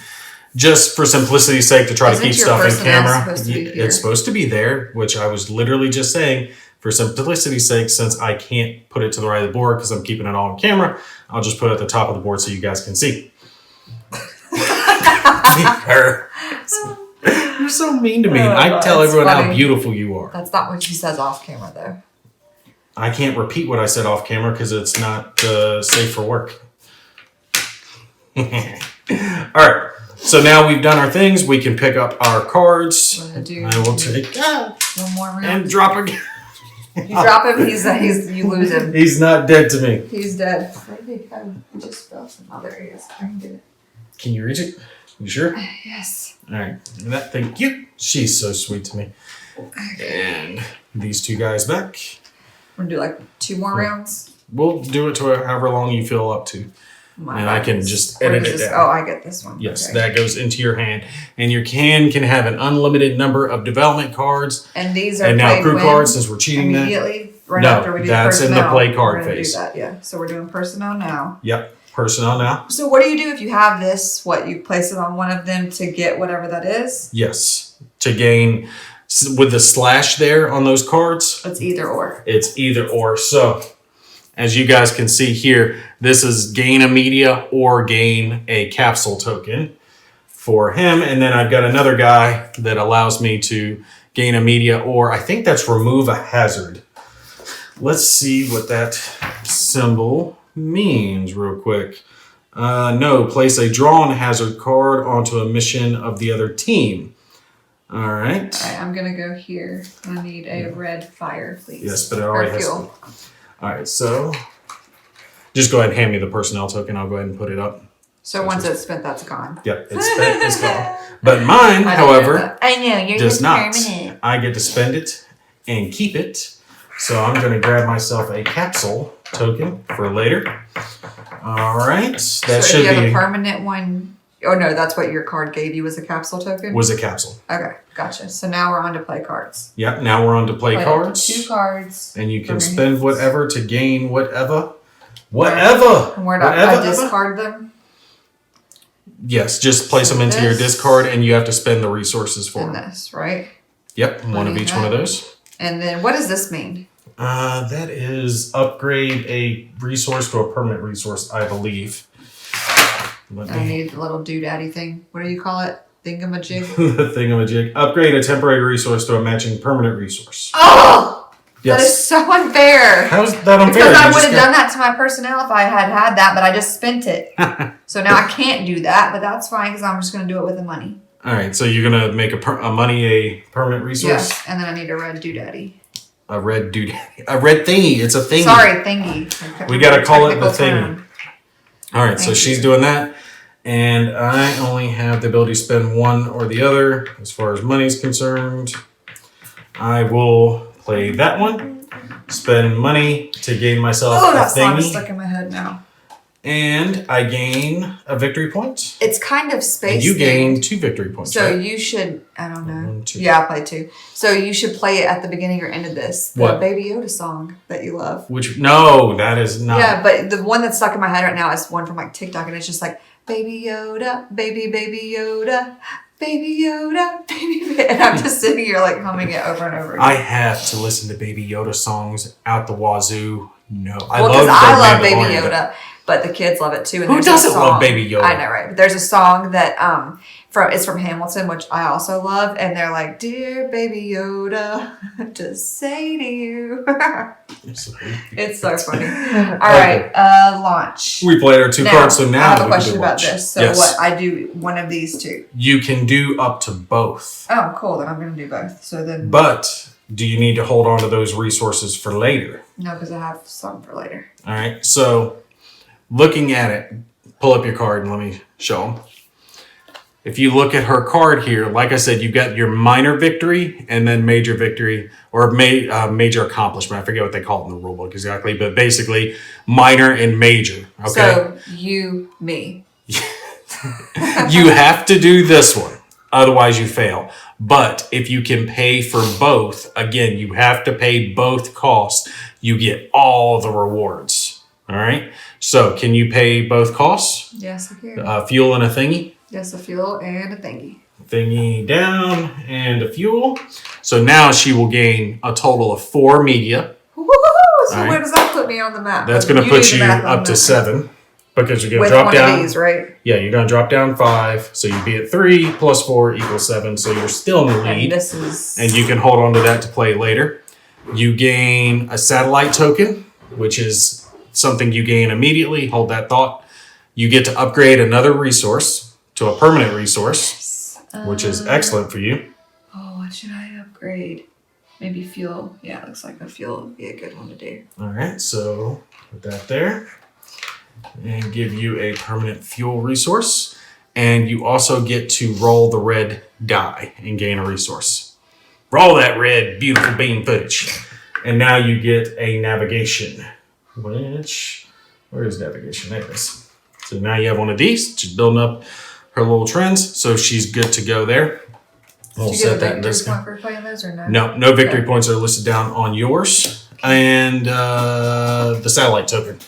just for simplicity's sake, to try to keep stuff in camera, it's supposed to be there, which I was literally just saying, for simplicity's sake, since I can't put it to the right of the board because I'm keeping it all on camera, I'll just put it at the top of the board so you guys can see. You're so mean to me. And I tell everyone how beautiful you are. That's not what she says off camera, though. I can't repeat what I said off camera because it's not safe for work. All right. So now we've done our things. We can pick up our cards. I will take one more round and drop again. You drop him, you lose him. He's not dead to me. He's dead. Maybe I just fell some other areas. I can get it. Can you reach it? You sure? Yes. All right. Thank you. She's so sweet to me. And these 2 guys back. We're gonna do like 2 more rounds. We'll do it to however long you feel up to. And I can just edit it down. Oh, I get this one. Yes, okay. That goes into your hand. And your can have an unlimited number of development cards. And these are and now crew cards, since we're cheating immediately, right after we do that's personnel. In the play card phase. Do that, yeah. So we're doing personnel now. Yep, personnel now. So what do you do if you have this? You place it on one of them to get whatever that is? Yes, to gain, with the slash there on those cards. It's either or. It's either or. So... as you guys can see here, this is gain a media or gain a capsule token for him. And then I've got another guy that allows me to gain a media or I think that's remove a hazard. Let's see what that symbol means real quick. No, place a drawn hazard card onto a mission of the other team. All right. All right, I'm going to go here. I need a red fire, please. Yes, but it already has fuel. All right, so just go ahead and hand me the personnel token. I'll go ahead and put it up. So once it's spent, that's gone. Yep, it's spent, it's gone. But mine, however, does not. I get to spend it and keep it. So I'm going to grab myself a capsule token for later. All right, that so should if you be have a permanent one. Oh no, that's what your card gave you was a capsule token? Was a capsule. Okay, gotcha. So now we're on to play cards. Yep, now we're on to play cards. 2 cards. And you can spend whatever to gain whatever. Whatever! And where do I discard them? Yes, just place them into your discard and you have to spend the resources for them. This, right? Yep, one of each one of those. And then what does this mean? That is upgrade a resource to a permanent resource, I believe. I need the little doodaddy thing. What do you call it? Thingamajig? The thingamajig. Upgrade a temporary resource to a matching permanent resource. Oh! Yes. That is so unfair. How is that unfair? Because I would have done that to my personnel if I had that, but I just spent it. So now I can't do that, but that's fine because I'm just going to do it with the money. All right, so you're going to make a money a permanent resource? Yes, and then I need a red doodaddy. A red doodaddy. A red thingy. It's a thingy. Sorry, thingy. We got to call it the thingy. All right, so she's doing that. And I only have the ability to spend one or the other as far as money's concerned. I will play that one. Spend money to gain myself a thingy. Oh, that song is stuck in my head now. And I gain a victory point. It's kind of space. And you gain 2 victory points. So right? you should, I don't know. 1, 2. Yeah, I played 2. So you should play it at the beginning or end of this. The What? Baby Yoda song that you love. No, that is not. Yeah, but the one that's stuck in my head right now is one from like TikTok, and it's just like, Baby Yoda, baby Yoda, baby Yoda, baby. And I'm just sitting here like humming it over and over again. I have to listen to Baby Yoda songs out the wazoo. No, I love Baby Yoda, but the kids love it too. And who doesn't love Baby Yoda? I know, right? But there's a song that it's from Hamilton, which I also love, and they're like, "Dear Baby Yoda, to say to you." It's so funny. All right, launch. We played our 2 cards, so now I have a question about this. So what I do one of these 2. You can do up to both. Oh, cool. Then I'm going to do both. So then. But do you need to hold on to those resources for later? No, because I have some for later. All right. So looking at it, pull up your card and let me show them. if you look at her card here, like I said, you've got your minor victory and then major victory or major accomplishment. I forget what they call it in the rule book exactly, but basically minor and major. Okay. So me. You have to do this one. Otherwise you fail. But if you can pay for both, again, you have to pay both costs. You get all the rewards. All right. So can you pay both costs? Yes, I can. Fuel and a thingy? Yes, a fuel and a thingy. Thingy down and a fuel. So now she will gain a total of 4 media. Woo-hoo! So where does that put me on the map? That's going to put you up to 7 because you're going to drop down. With one of these, right? Yeah, you're going to drop down 5. So you'd be at 3 plus 4 equals 7. So you're still in the lead. And you can hold on to that to play later. You gain a satellite token, which is something you gain immediately. Hold that thought. You get to upgrade another resource to a permanent resource, which is excellent for you. Oh, what should I upgrade? Maybe fuel. Yeah, it looks like a fuel would be a good one to do. All right, so put that there and give you a permanent fuel resource. And you also get to roll the red die and gain a resource. Roll that red, beautiful beam footage. And now you get a navigation, which, where is navigation? There it is. So now you have one of these, just building up her little trends, so she's good to go there. We'll set that in this. Point for playing those or no? No victory points are listed down on yours. And the satellite token.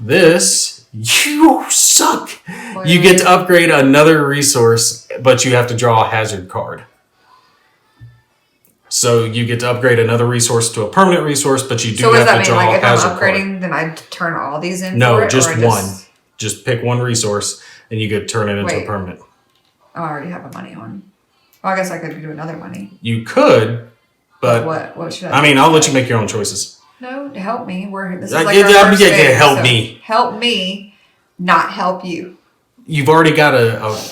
This, you suck. Well, you get to upgrade another resource, but you have to draw a hazard card. So you get to upgrade another resource to a permanent resource, but you do have to draw a hazard card. So does that mean, like, if I'm upgrading, then I turn all these in? No, just one. Just pick one resource, and you could turn it into a permanent. Oh, I already have a money one. Well, I guess I could do another money. You could, but what should I? I mean, I'll let you make your own choices. No, help me. This is like our first game, help me. Help me, not help you. You've already got a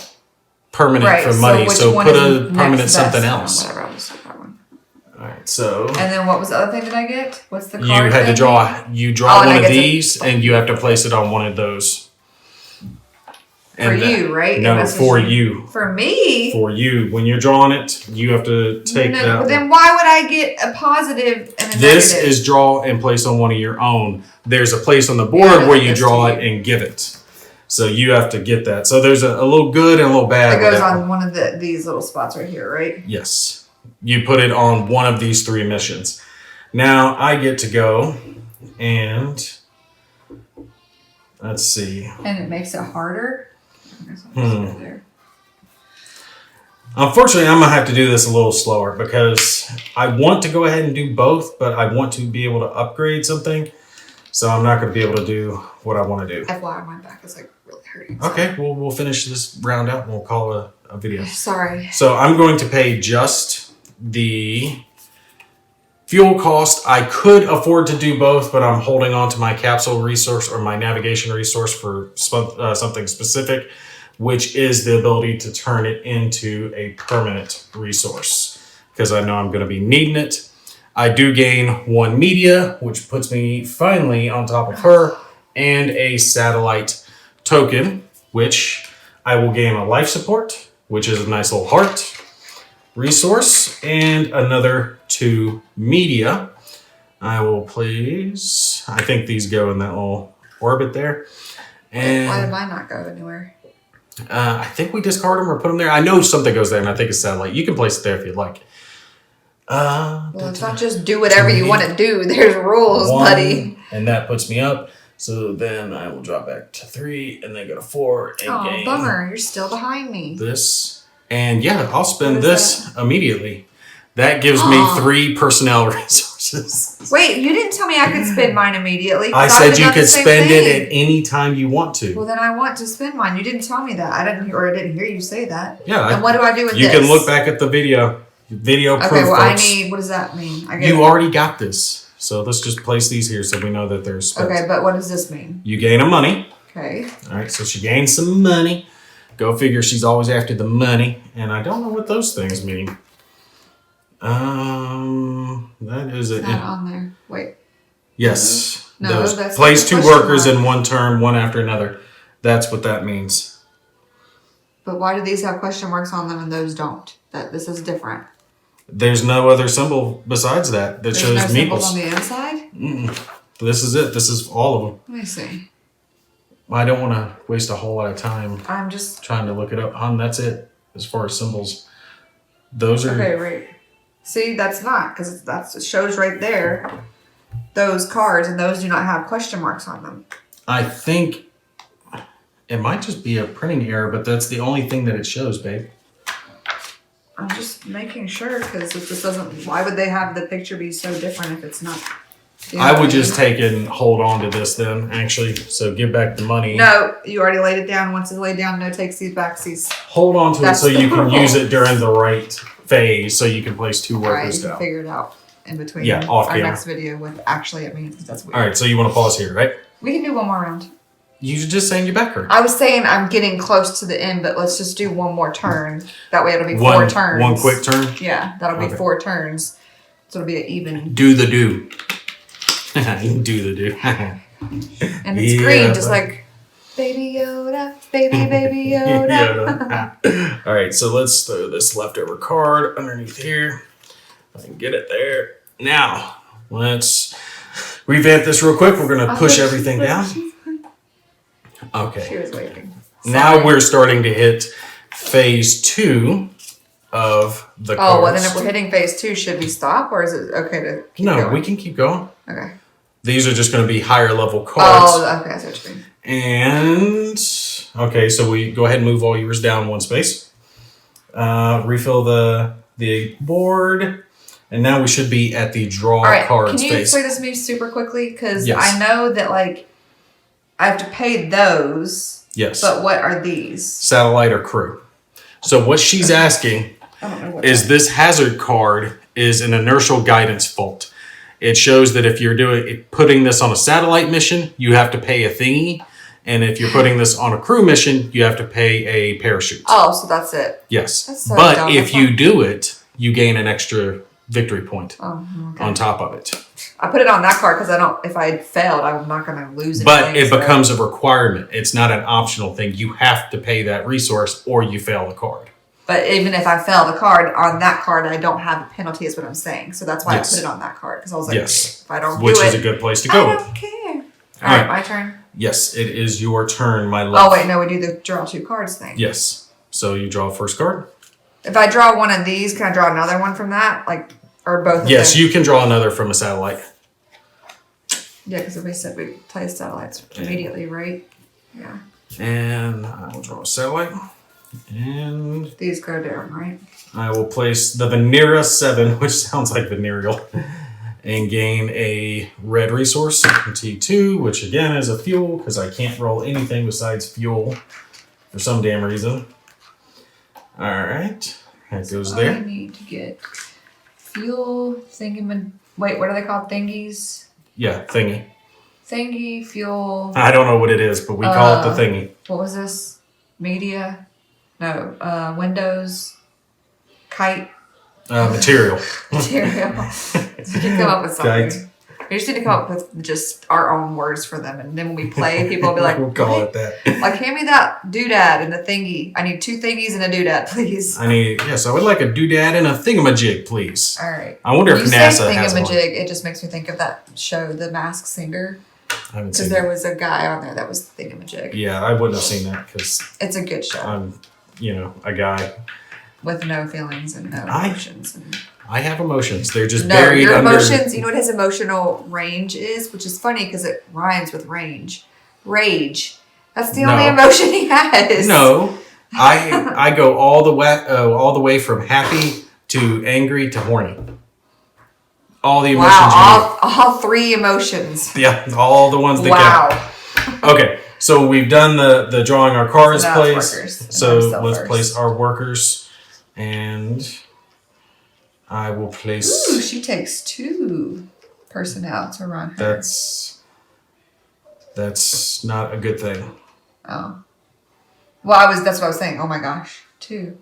permanent for money, so put a permanent something else. Whatever, I'll just that one. All right, so. And then what was the other thing that I get? What's the card? You had to draw. You draw one of these, and you have to place it on one of those. For you, right? No, for you. For me? For you. When you're drawing it, you have to take that. But then why would I get a positive and a This negative? is draw and place on one of your own. There's a place on the board where you draw it and give it. So you have to get that. So there's a little good and a little bad. It goes on one of these little spots right here, right? Yes. You put it on one of these 3 missions. Now I get to go and let's see. And it makes it harder? Unfortunately, I'm going to have to do this a little slower because I want to go ahead and do both, but I want to be able to upgrade something. So I'm not going to be able to do what I want to do. FYI, my back is like really hurting. Okay, well, we'll finish this round out and we'll call it a video. Sorry. So I'm going to pay just the fuel cost. I could afford to do both, but I'm holding on to my capsule resource or my navigation resource for something specific, which is the ability to turn it into a permanent resource because I know I'm going to be needing it. I do gain 1 media, which puts me finally on top of her, and a satellite token, which I will gain a life support, which is a nice little heart resource, and another 2 media. I will please, I think these go in that little orbit there. And why did mine not go anywhere? I think we discard them or put them there. I know something goes there, and I think it's satellite. You can place it there if you'd like. Well, it's not just do whatever you want to do. There's rules, 1, buddy. And that puts me up. So then I will drop back to 3 and then go to 4 and gain. Bummer. You're still behind me. This. And yeah, I'll spend this immediately. That gives me 3 personnel resources. Wait, you didn't tell me I could spend mine immediately. I said you could spend it at any time you want to. Well, then I want to spend mine. You didn't tell me that. I didn't hear you say that. Yeah. And what do I do with this? You can look back at the video. Video proof. Okay, well, folks. I need, what does that mean? You already got this. So let's just place these here so we know that they're spent. Okay, but what does this mean? You gain a money. Okay. All right, so she gains some money. Go figure, she's always after the money. And I don't know what those things mean. That is it. Not on there. Wait. Yes. No, that's place 2 workers in one turn, one after another. That's what that means. But why do these have question marks on them and those don't? This is different. There's no other symbol besides that There's shows no meeples. symbols on the inside? This is it. This is all of them. Let me see. I don't want to waste a whole lot of time I'm just trying to look it up. That's it as far as symbols. Those are... Okay, right. See, that's not, because it shows right there those cards, and those do not have question marks on them. I think it might just be a printing error, but that's the only thing that it shows, babe. I'm just making sure, because if this doesn't, why would they have the picture be so different if it's not? You know I would just take and hold on to this then, actually. So give back the money. No, you already laid it down. Once it's laid down, no takesies, backsies. Hold on to That's it so the you can rule. use it during the right phase, so you can place 2 All right, workers you can down. figure it out in between Yeah, off our camera. next video with actually it means, because that's weird. All right, so you want to pause here, right? We can do one more round. You just saying you back her. I was saying I'm getting close to the end, but let's just do one more turn. That way it'll be 4 turns. One quick turn. Yeah, that'll be Okay. 4 turns. So it'll be an even. Do the do. Do the do. And it's Yeah, green, just but- like Baby Yoda, baby Yoda. Yoda. All right, so let's throw this leftover card underneath here. If I can get it there. Now, let's revamp this real quick. We're going to push everything down. She Okay. was waving. Now Sorry. we're starting to hit phase 2 of the cards. Oh, well then if we're hitting phase 2, should we stop, or is it okay to keep No, going? we can keep going. Okay. These are just going to be higher level cards. Oh, okay, I see what you mean. And, okay, so we go ahead and move all yours down 1 space. Refill the board. And now we should be at the draw All right, cards can you phase. explain this to me super quickly? Because Yes. I know that, like, I have to pay those, Yes. but what are these? Satellite or crew. So what she's asking I don't know what is this hazard card is an inertial guidance fault. It shows that if you're putting this on a satellite mission, you have to pay a thingy. And if you're putting this on a crew mission, you have to pay a parachute. Oh, so that's it. Yes. That's so but dumb. if That's you not- do it, you gain an extra victory point Oh, okay. on top of it. I put it on that card because if I failed, I'm not going to lose anything. But it so- becomes a requirement. It's not an optional thing. You have to pay that resource or you fail the card. But even if I fail the card, on that card, I don't have a penalty, is what I'm saying. So that's why Yes. I put it on that card. Because I was like, Yes. if I don't Which do is it, a good place to I go with. don't care. All All right, right. my turn. Yes, it is your turn, my love. Oh, wait, no, we do the draw 2 cards thing. Yes. So you draw first card. If I draw one of these, can I draw another one from that? Like, or both of Yes, them? you can draw another from a satellite. Yeah, because we said we play satellites immediately, right? Yeah. And I will draw a satellite. And These go down, right? I will place the Venera 7, which sounds like venereal, and gain a red resource, T2, which again is a fuel, because I can't roll anything besides fuel for some damn reason. Alright, that goes I there. need to get fuel, wait, what are they called? Thingies? Yeah, thingy. Thingy, fuel. I don't know what it is, but we call it the thingy. What was this? Media? No, Windows. Kite. Material. Material. We can come up with something. Kite. We just need to come up with just our own words for them. And then when we play, people will be like, We'll call "What?" it that. Like, hand me that doodad and the thingy. I need 2 thingies and a doodad, please. Yes, I would like a doodad and a thingamajig, please. All right. I wonder if you say NASA has one. thingamajig, it just makes me think of that show, The Masked Singer. I haven't Because seen there that. was a guy on there that was thingamajig. Yeah, I wouldn't have seen that because It's a good show. I'm, a guy. With no feelings and no I- emotions. I have emotions. They're just No, buried your under. emotions, you know what his emotional range is? Which is funny because it rhymes with range. Rage. That's the only No. emotion he has. No, I go all the way from happy to angry to horny. All the emotions. Wow, all 3 emotions. Yeah, all the ones that Wow. count. Okay, so we've done the drawing our cards So now it's place. workers. So And ourselves let's first. place our workers, and I will place. Ooh, she takes 2 personnel to run her. That's not a good thing. Oh. Well, that's what I was saying. Oh my gosh. 2.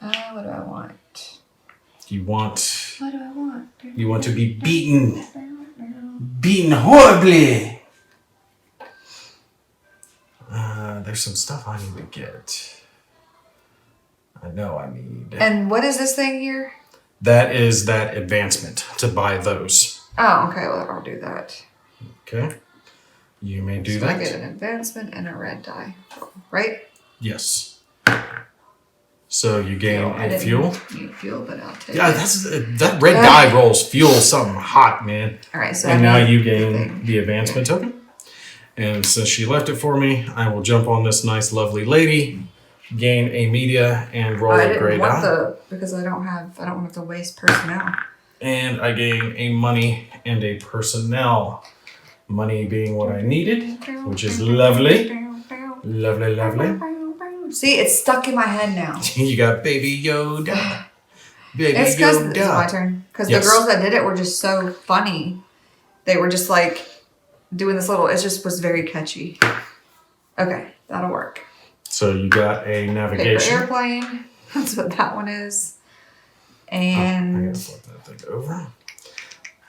What do I want? You want What do I want? to be beaten horribly. There's some stuff I need to get. I know I need. And what is this thing here? That is that advancement to buy those. Oh, okay. Well, I'll do that. Okay. You may do so that. I get an advancement and a red die, right? Yes. So you gain I a didn't fuel. need fuel, but I'll take Yeah, it. that red die rolls fuel something hot, man. All right, so And now you gain the advancement token. And since she left it for me, I will jump on this nice, lovely lady, gain a media, and roll a gray die. Because I don't want to waste personnel. And I gain a money and a personnel. Money being what I needed, which is lovely. Lovely, lovely. See, it's stuck in my head now. You got Baby Yoda. Baby it's because Yoda. it's my turn. Because Yes. the girls that did it were just so funny. They were just like doing this little. It just was very catchy. Okay, that'll work. So you got a navigation. Paper airplane. That's what that one is. I And gotta flip that thing over.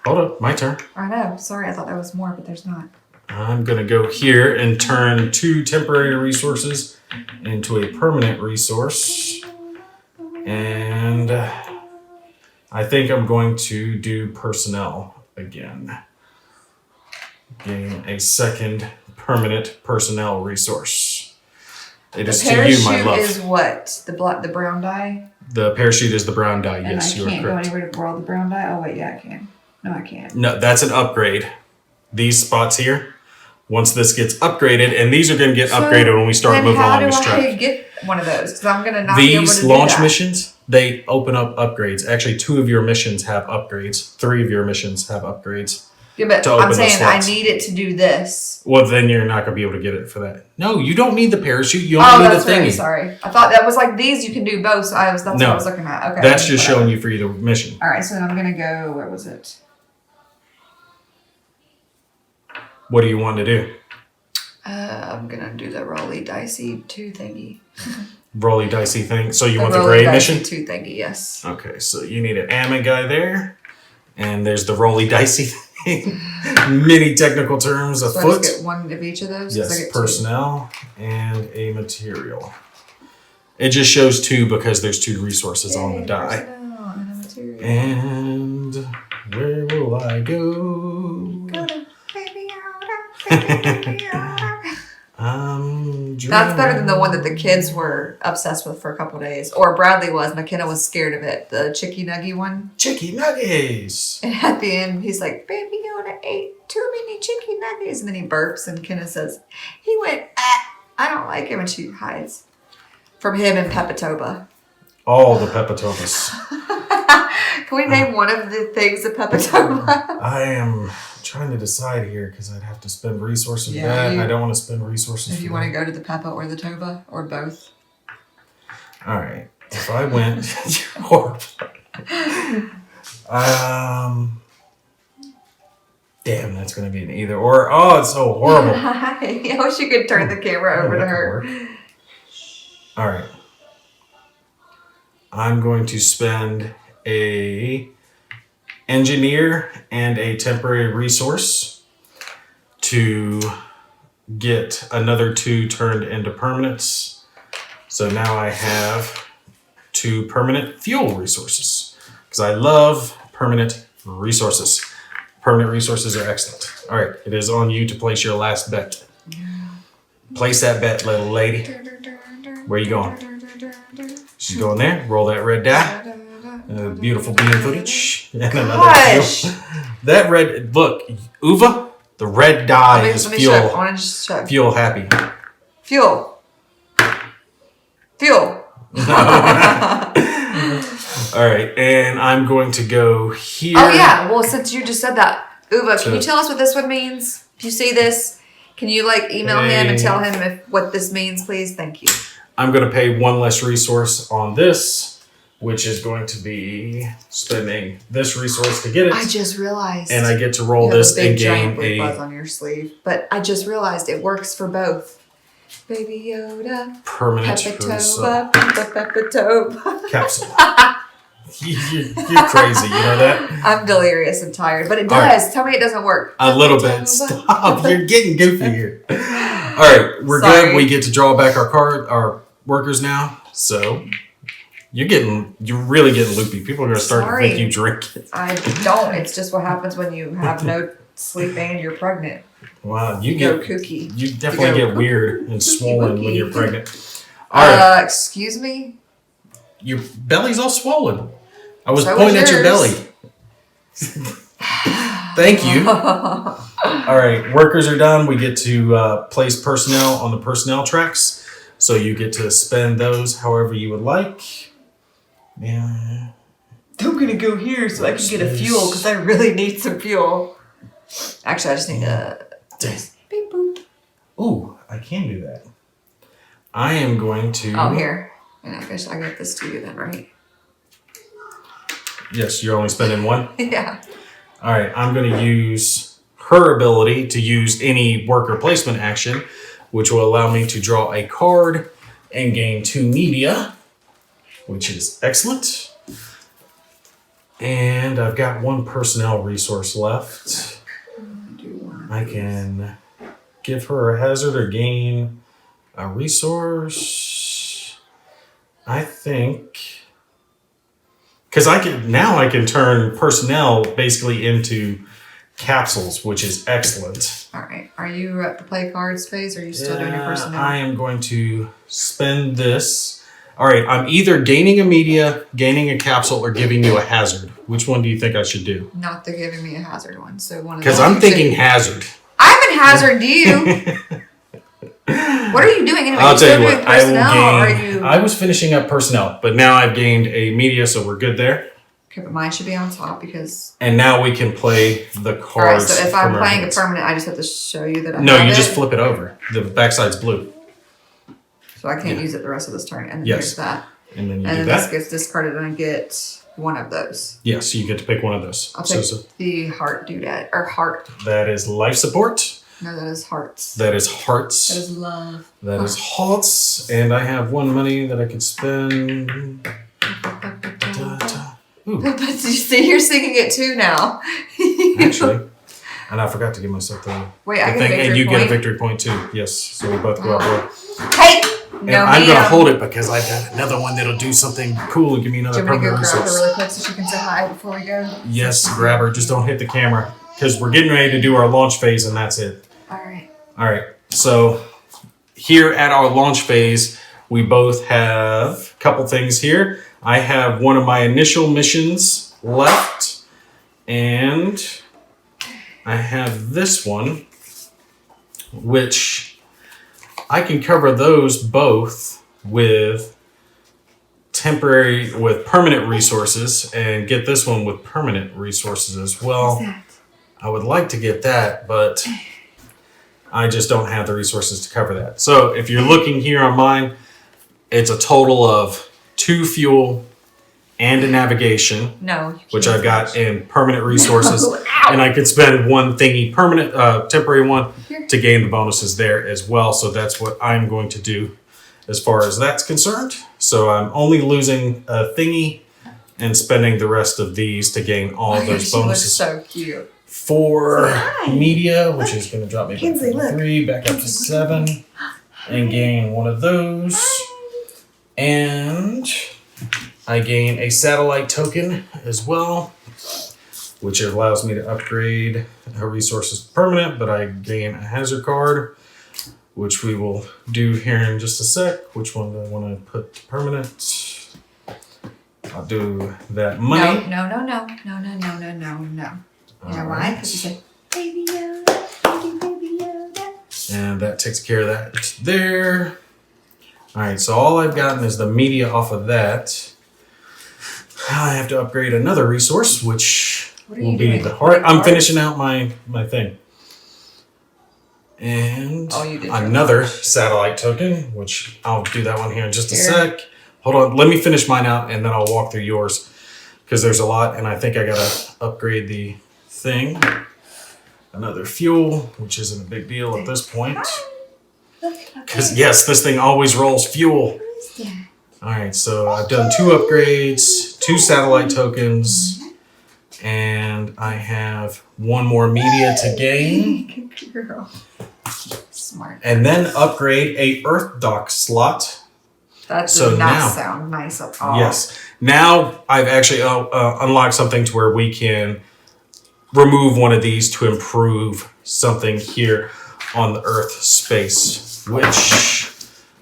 Hold up, my turn. I know. Sorry, I thought there was more, but there's not. I'm gonna go here and turn 2 temporary resources into a permanent resource. And I think I'm going to do personnel again. Gain a second permanent personnel resource. It is to you, my love. Parachute is what? The brown die? The parachute is the brown die. And Yes, you I are can't go correct. anywhere to roll the brown die? Oh, wait, yeah, I can. No, I can't. No, that's an upgrade. These spots here, once this gets upgraded, and these are going to get upgraded when we start moving along this How do I track. get one of those? Because I'm going to not be able to These do launch that. missions, they open up upgrades. Actually, 2 of your missions have upgrades. 3 of your missions have upgrades. Yeah, but to open I'm those saying I slots. need it to do this. Well, then you're not going to be able to get it for that. No, you don't need the parachute. You only need That's the thingy. right. Sorry. I thought that was like these. You can do both. So that's what I was looking at. Okay. That's just whatever. showing you for either mission. All right. So then I'm going to go. Where was it? What do you want to do? I'm going to do the Rolly Dicey 2 thingy. Rolly dicey thing. So you want the Rolly gray Dicey mission? 2 thingy, yes. Okay, so you need an AMA guy there. And there's the rolly dicey thing. Many technical terms. So I foot. just get one of each of those? 'Cause I Yes, get 2. personnel and a material. It just shows 2 because there's 2 resources on the Yay, die. personnel and a material. And where will I go? Go to Baby Yoda, Baby Yoda. That's better than the one that the kids were obsessed with for a couple of days. Or Bradley was. McKenna was scared of it. The Chicky Nuggy one. Chicky Nuggies. And at the end, he's like, Baby Yoda ate too many Chicky Nuggies. And then he burps and Kenna says, he went, ah, I don't like him. And she hides from him and Pepitoba. All the Pepitobas. Can we name one of the things of Pepitoba? I am trying to decide here because I'd have to spend resources for Yeah, that. I don't want to spend resources If for you that. want to go to the Peppa or the Toba or both. All right. If I went, you're horrible. Damn, that's gonna be an either or. Oh, it's so horrible. I wish you could turn the camera over to her. All right. I'm going to spend a engineer and a temporary resource to get another 2 turned into permanents. So now I have 2 permanent fuel resources because I love permanent resources. Permanent resources are excellent. All right, it is on you to place your last bet. Place that bet, little lady. Where you going? She's going there. Roll that red die. Beautiful bean footage. And another Gosh. fuel. That red, look, Uva, the red dye is Let me fuel. show. I want to just show. Fuel happy. Fuel. All right, and I'm going to go here. Oh yeah. Well, since you just said that, Uva, can So- you tell us what this one means? If you see this, can you like email him and tell him what this means, please? Thank you. I'm going to pay 1 less resource on this, which is going to be spending this resource to get it. I just realized. And I get to roll you have this a big and giant gain blue buzz a on your sleeve, but I just realized it works for both. Baby Yoda, permanent Pepitoba, Pepitoba. capsule. You're crazy, you know that? I'm delirious and tired, but it All does. right. Tell me it doesn't work. A little bit. Pepitoba. Stop. You're getting goofy here. All right, we're Sorry. good. We get to draw back our workers now. So You're really getting loopy. People are gonna start to think you drink it. I don't. It's just what happens when you have no sleep and you're pregnant. Wow, you go get kooky. You definitely get weird and swollen when you're pregnant. All right. Excuse me? Your belly's all swollen. I was So pointing was at your belly. Thank you. All right, workers are done. We get to place personnel on the personnel tracks. So you get to spend those however you would like. Yeah. I'm going to go here so I can get a fuel because I really need some fuel. Actually, I just need a... Beep boop. Ooh, I can do that. I am going to... Oh, here. And I guess I get this to you then, right? Yes, you're only spending one? Yeah. All right, I'm going to use her ability to use any worker placement action, which will allow me to draw a card and gain 2 media, which is excellent. And I've got 1 personnel resource left. I can give her a hazard or gain a resource. I think... Because I can turn personnel basically into capsules, which is excellent. All right. Are you at the play cards phase or are you still doing your personnel? I am going to spend this. All right. I'm either gaining a media, gaining a capsule, or giving you a hazard. Which one do you think I should do? Not the giving me a hazard one. So one of Because I'm thinking hazard. I haven't hazarded you. What are you doing anyway? I'll tell you what. I was finishing up personnel, but now I've gained a media, so we're good there. Okay, but mine should be on top because... And now we can play the cards. All right, so if I'm playing a permanent, I just have to show you that I No, have you it. just flip it over. The backside's blue. So I can't use it the rest of this turn. And then Yes. here's that. And then you and do then that. this gets discarded and I get one of those. Yes, so you get to pick one of those. I'll take the heart doodad, or heart. That is life support. No, that is hearts. That is hearts. That is love. That is hearts. And I have 1 money that I could spend. Ooh. But you see, you're singing it too now. Actually. And I forgot to give myself the Wait, I get a thing. victory And you point. get a victory point too. Yes. So we both go out. Hey! And No, I'm going to hold it because I've got another one that'll do something cool and give me another Do you want me to permanent go grab her resource. really quick so she can say hi before we go? Yes, grab her. Just don't hit the camera. Because we're getting ready to do our launch phase and that's it. Alright. All right. So here at our launch phase, we both have a couple things here. I have one of my initial missions left, and I have this one, which I can cover those both with permanent resources and get this one with permanent resources as well. I would like to get that, but I just don't have the resources to cover that. So if you're looking here on mine, it's a total of 2 fuel and a navigation, which I've got in permanent resources. And I could spend 1 thingy, temporary one, to gain the bonuses there as well. So that's what I'm going to do as far as that's concerned. So I'm only losing a thingy and spending the rest of these to gain all of those bonuses. She looks so cute. For media, which is going to drop me back to 3, back up to 7, and gain 1 of those. And I gain a satellite token as well, which allows me to upgrade her resources to permanent, but I gain a hazard card, which we will do here in just a sec. Which one do I want to put to permanent? I'll do that money. No. You know why? Because you say, Baby Yoda, Baby Yoda. And that takes care of that there. All right, so all I've gotten is the media off of that. I have to upgrade another resource, which will be the heart. I'm finishing out my thing. And another satellite token, which I'll do that one here in just a sec. Hold on, let me finish mine out and then I'll walk through yours because there's a lot and I think I gotta upgrade the thing. Another fuel, which isn't a big deal at this point. Because yes, this thing always rolls fuel. All right, so I've done 2 upgrades, 2 satellite tokens, and I have 1 more media to gain. Good girl. Smart. And then upgrade a Earth dock slot That does not sound nice at all. Yes. Now I've actually unlocked something to where we can remove one of these to improve something here on the Earth space, which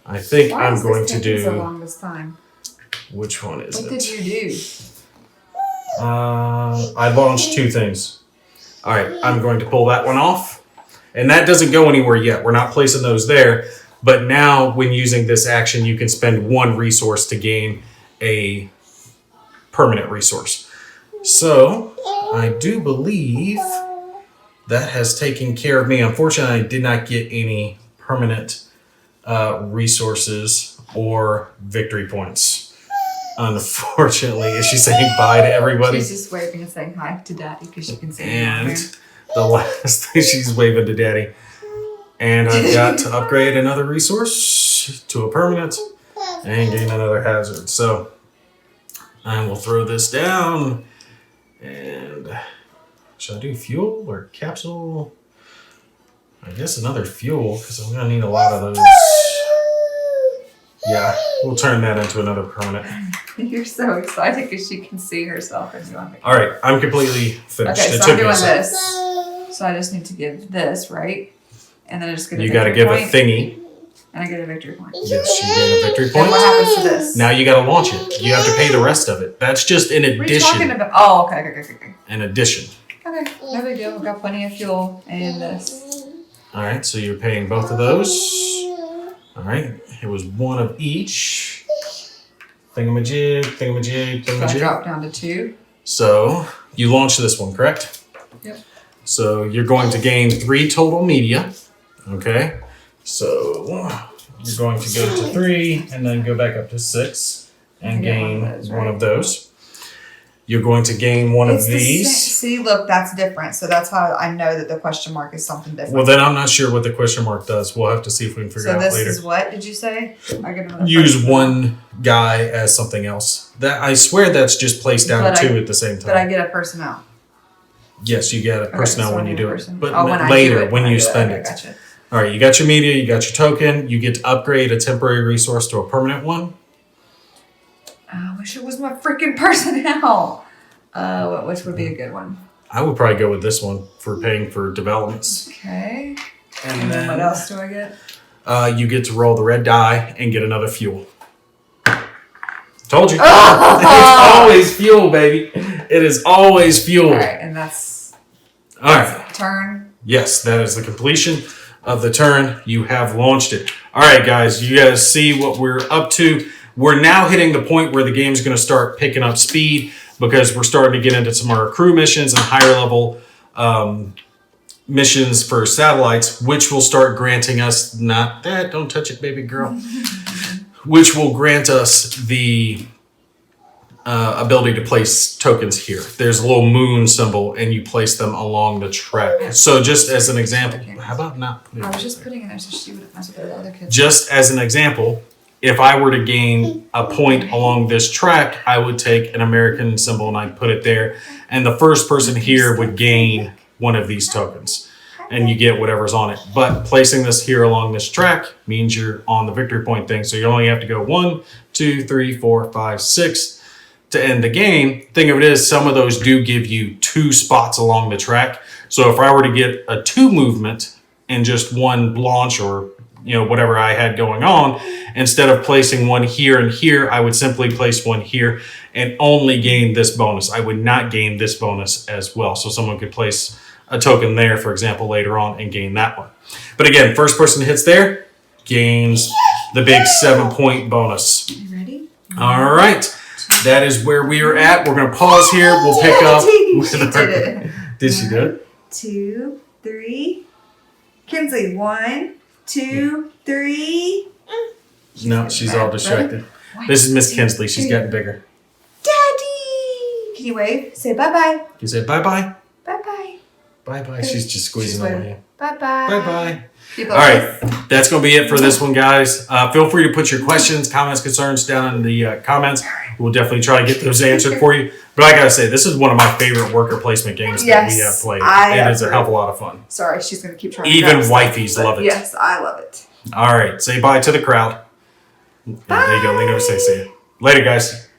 I think I'm going to do. So long this time? Which one is it? What did you do? I launched 2 things. All right, I'm going to pull that one off. And that doesn't go anywhere yet. We're not placing those there. But now when using this action, you can spend 1 resource to gain a permanent resource. So I do believe that has taken care of me. Unfortunately, I did not get any permanent resources or victory points. Unfortunately, is she saying bye to everybody? She's just waving and saying hi to Daddy because she can see him. And the last thing, she's waving to Daddy. And I've got to upgrade another resource to a permanent and gain another hazard. So I will throw this down. And should I do fuel or capsule? I guess another fuel because I'm going to need a lot of those. Yeah, we'll turn that into another permanent. You're so excited because she can see herself. All right, I'm completely finished. Okay, so I'm doing this. So I just need to give this, right? And then I just get a victory point. You got to give a thingy. And I get a victory point. Yes, you get a victory point. And what happens to this? Now you got to launch it. You have to pay the rest of it. That's just in addition. What are you talking about? Oh, okay. In addition. Okay, no big deal. We've got plenty of fuel and this. All right, so you're paying both of those. All right, it was 1 of each. Thingamajig. So I drop down to 2. So you launch this one, correct? Yep. So you're going to gain 3 total media. Okay. So you're going to go to 3 and then go back up to 6 and gain one of those. You're going to gain one of these. See, look, that's different. So that's how I know that the question mark is something different. Well, then I'm not sure what the question mark does. We'll have to see if we can figure out later. So this is what, did you say? Use one guy as something else. That I swear that's just placed down 2 at the same time. But I get a personnel. Yes, you get a personnel when you do it. But later, when you spend it. Gotcha. All right, you got your media, you got your token. You get to upgrade a temporary resource to a permanent one. I wish it was my freaking personnel. Which would be a good one? I would probably go with this one for paying for developments. Okay. And then what else do I get? You get to roll the red die and get another fuel. Told you. It's always fuel, baby. It is always fuel. All right, and that's all right. Turn. Yes, that is the completion of the turn. You have launched it. All right, guys. You guys see what we're up to. We're now hitting the point where the game's going to start picking up speed because we're starting to get into some of our crew missions and higher level missions for satellites, which will start granting us, not that, don't touch it, baby girl, which will grant us the ability to place tokens here. There's a little moon symbol and you place them along the track. So just as an example, how about not putting it? I was just putting it there so she wouldn't mess with the other kids. Just as an example, if I were to gain a point along this track, I would take an American symbol and I'd put it there. And the first person here would gain one of these tokens. And you get whatever's on it. But placing this here along this track means you're on the victory point thing. So you only have to go 1, 2, 3, 4, 5, 6 to end the game. Thing of it is, some of those do give you 2 spots along the track. So if I were to get a 2 movement in just one launch or whatever I had going on, instead of placing one here and here, I would simply place one here and only gain this bonus. I would not gain this bonus as well. So someone could place a token there, for example, later on and gain that one. But again, first person hits there gains the big 7-point bonus. You ready? All right. That is where we are at. We're going to pause here. We'll pick up. Did she do it? 2, 3. Kinsley, 1, 2, 3. No, she's all distracted. This is Miss Kinsley. She's getting bigger. Daddy! Can you wave? Say bye-bye. Can you say bye-bye? Bye-bye. Bye-bye. She's just squeezing on you. Bye-bye. Bye-bye. All right. That's going to be it for this one, guys. Feel free to put your questions, comments, concerns down in the comments. We'll definitely try to get those answered for you. But I got to say, this is one of my favorite worker placement games that we have played. It is a hell of a lot of fun. Sorry, she's going to keep trying to Even wifeys love it. Yes, I love it. All right. Say bye to the crowd. There you go. Lean over, say see ya. Later, guys.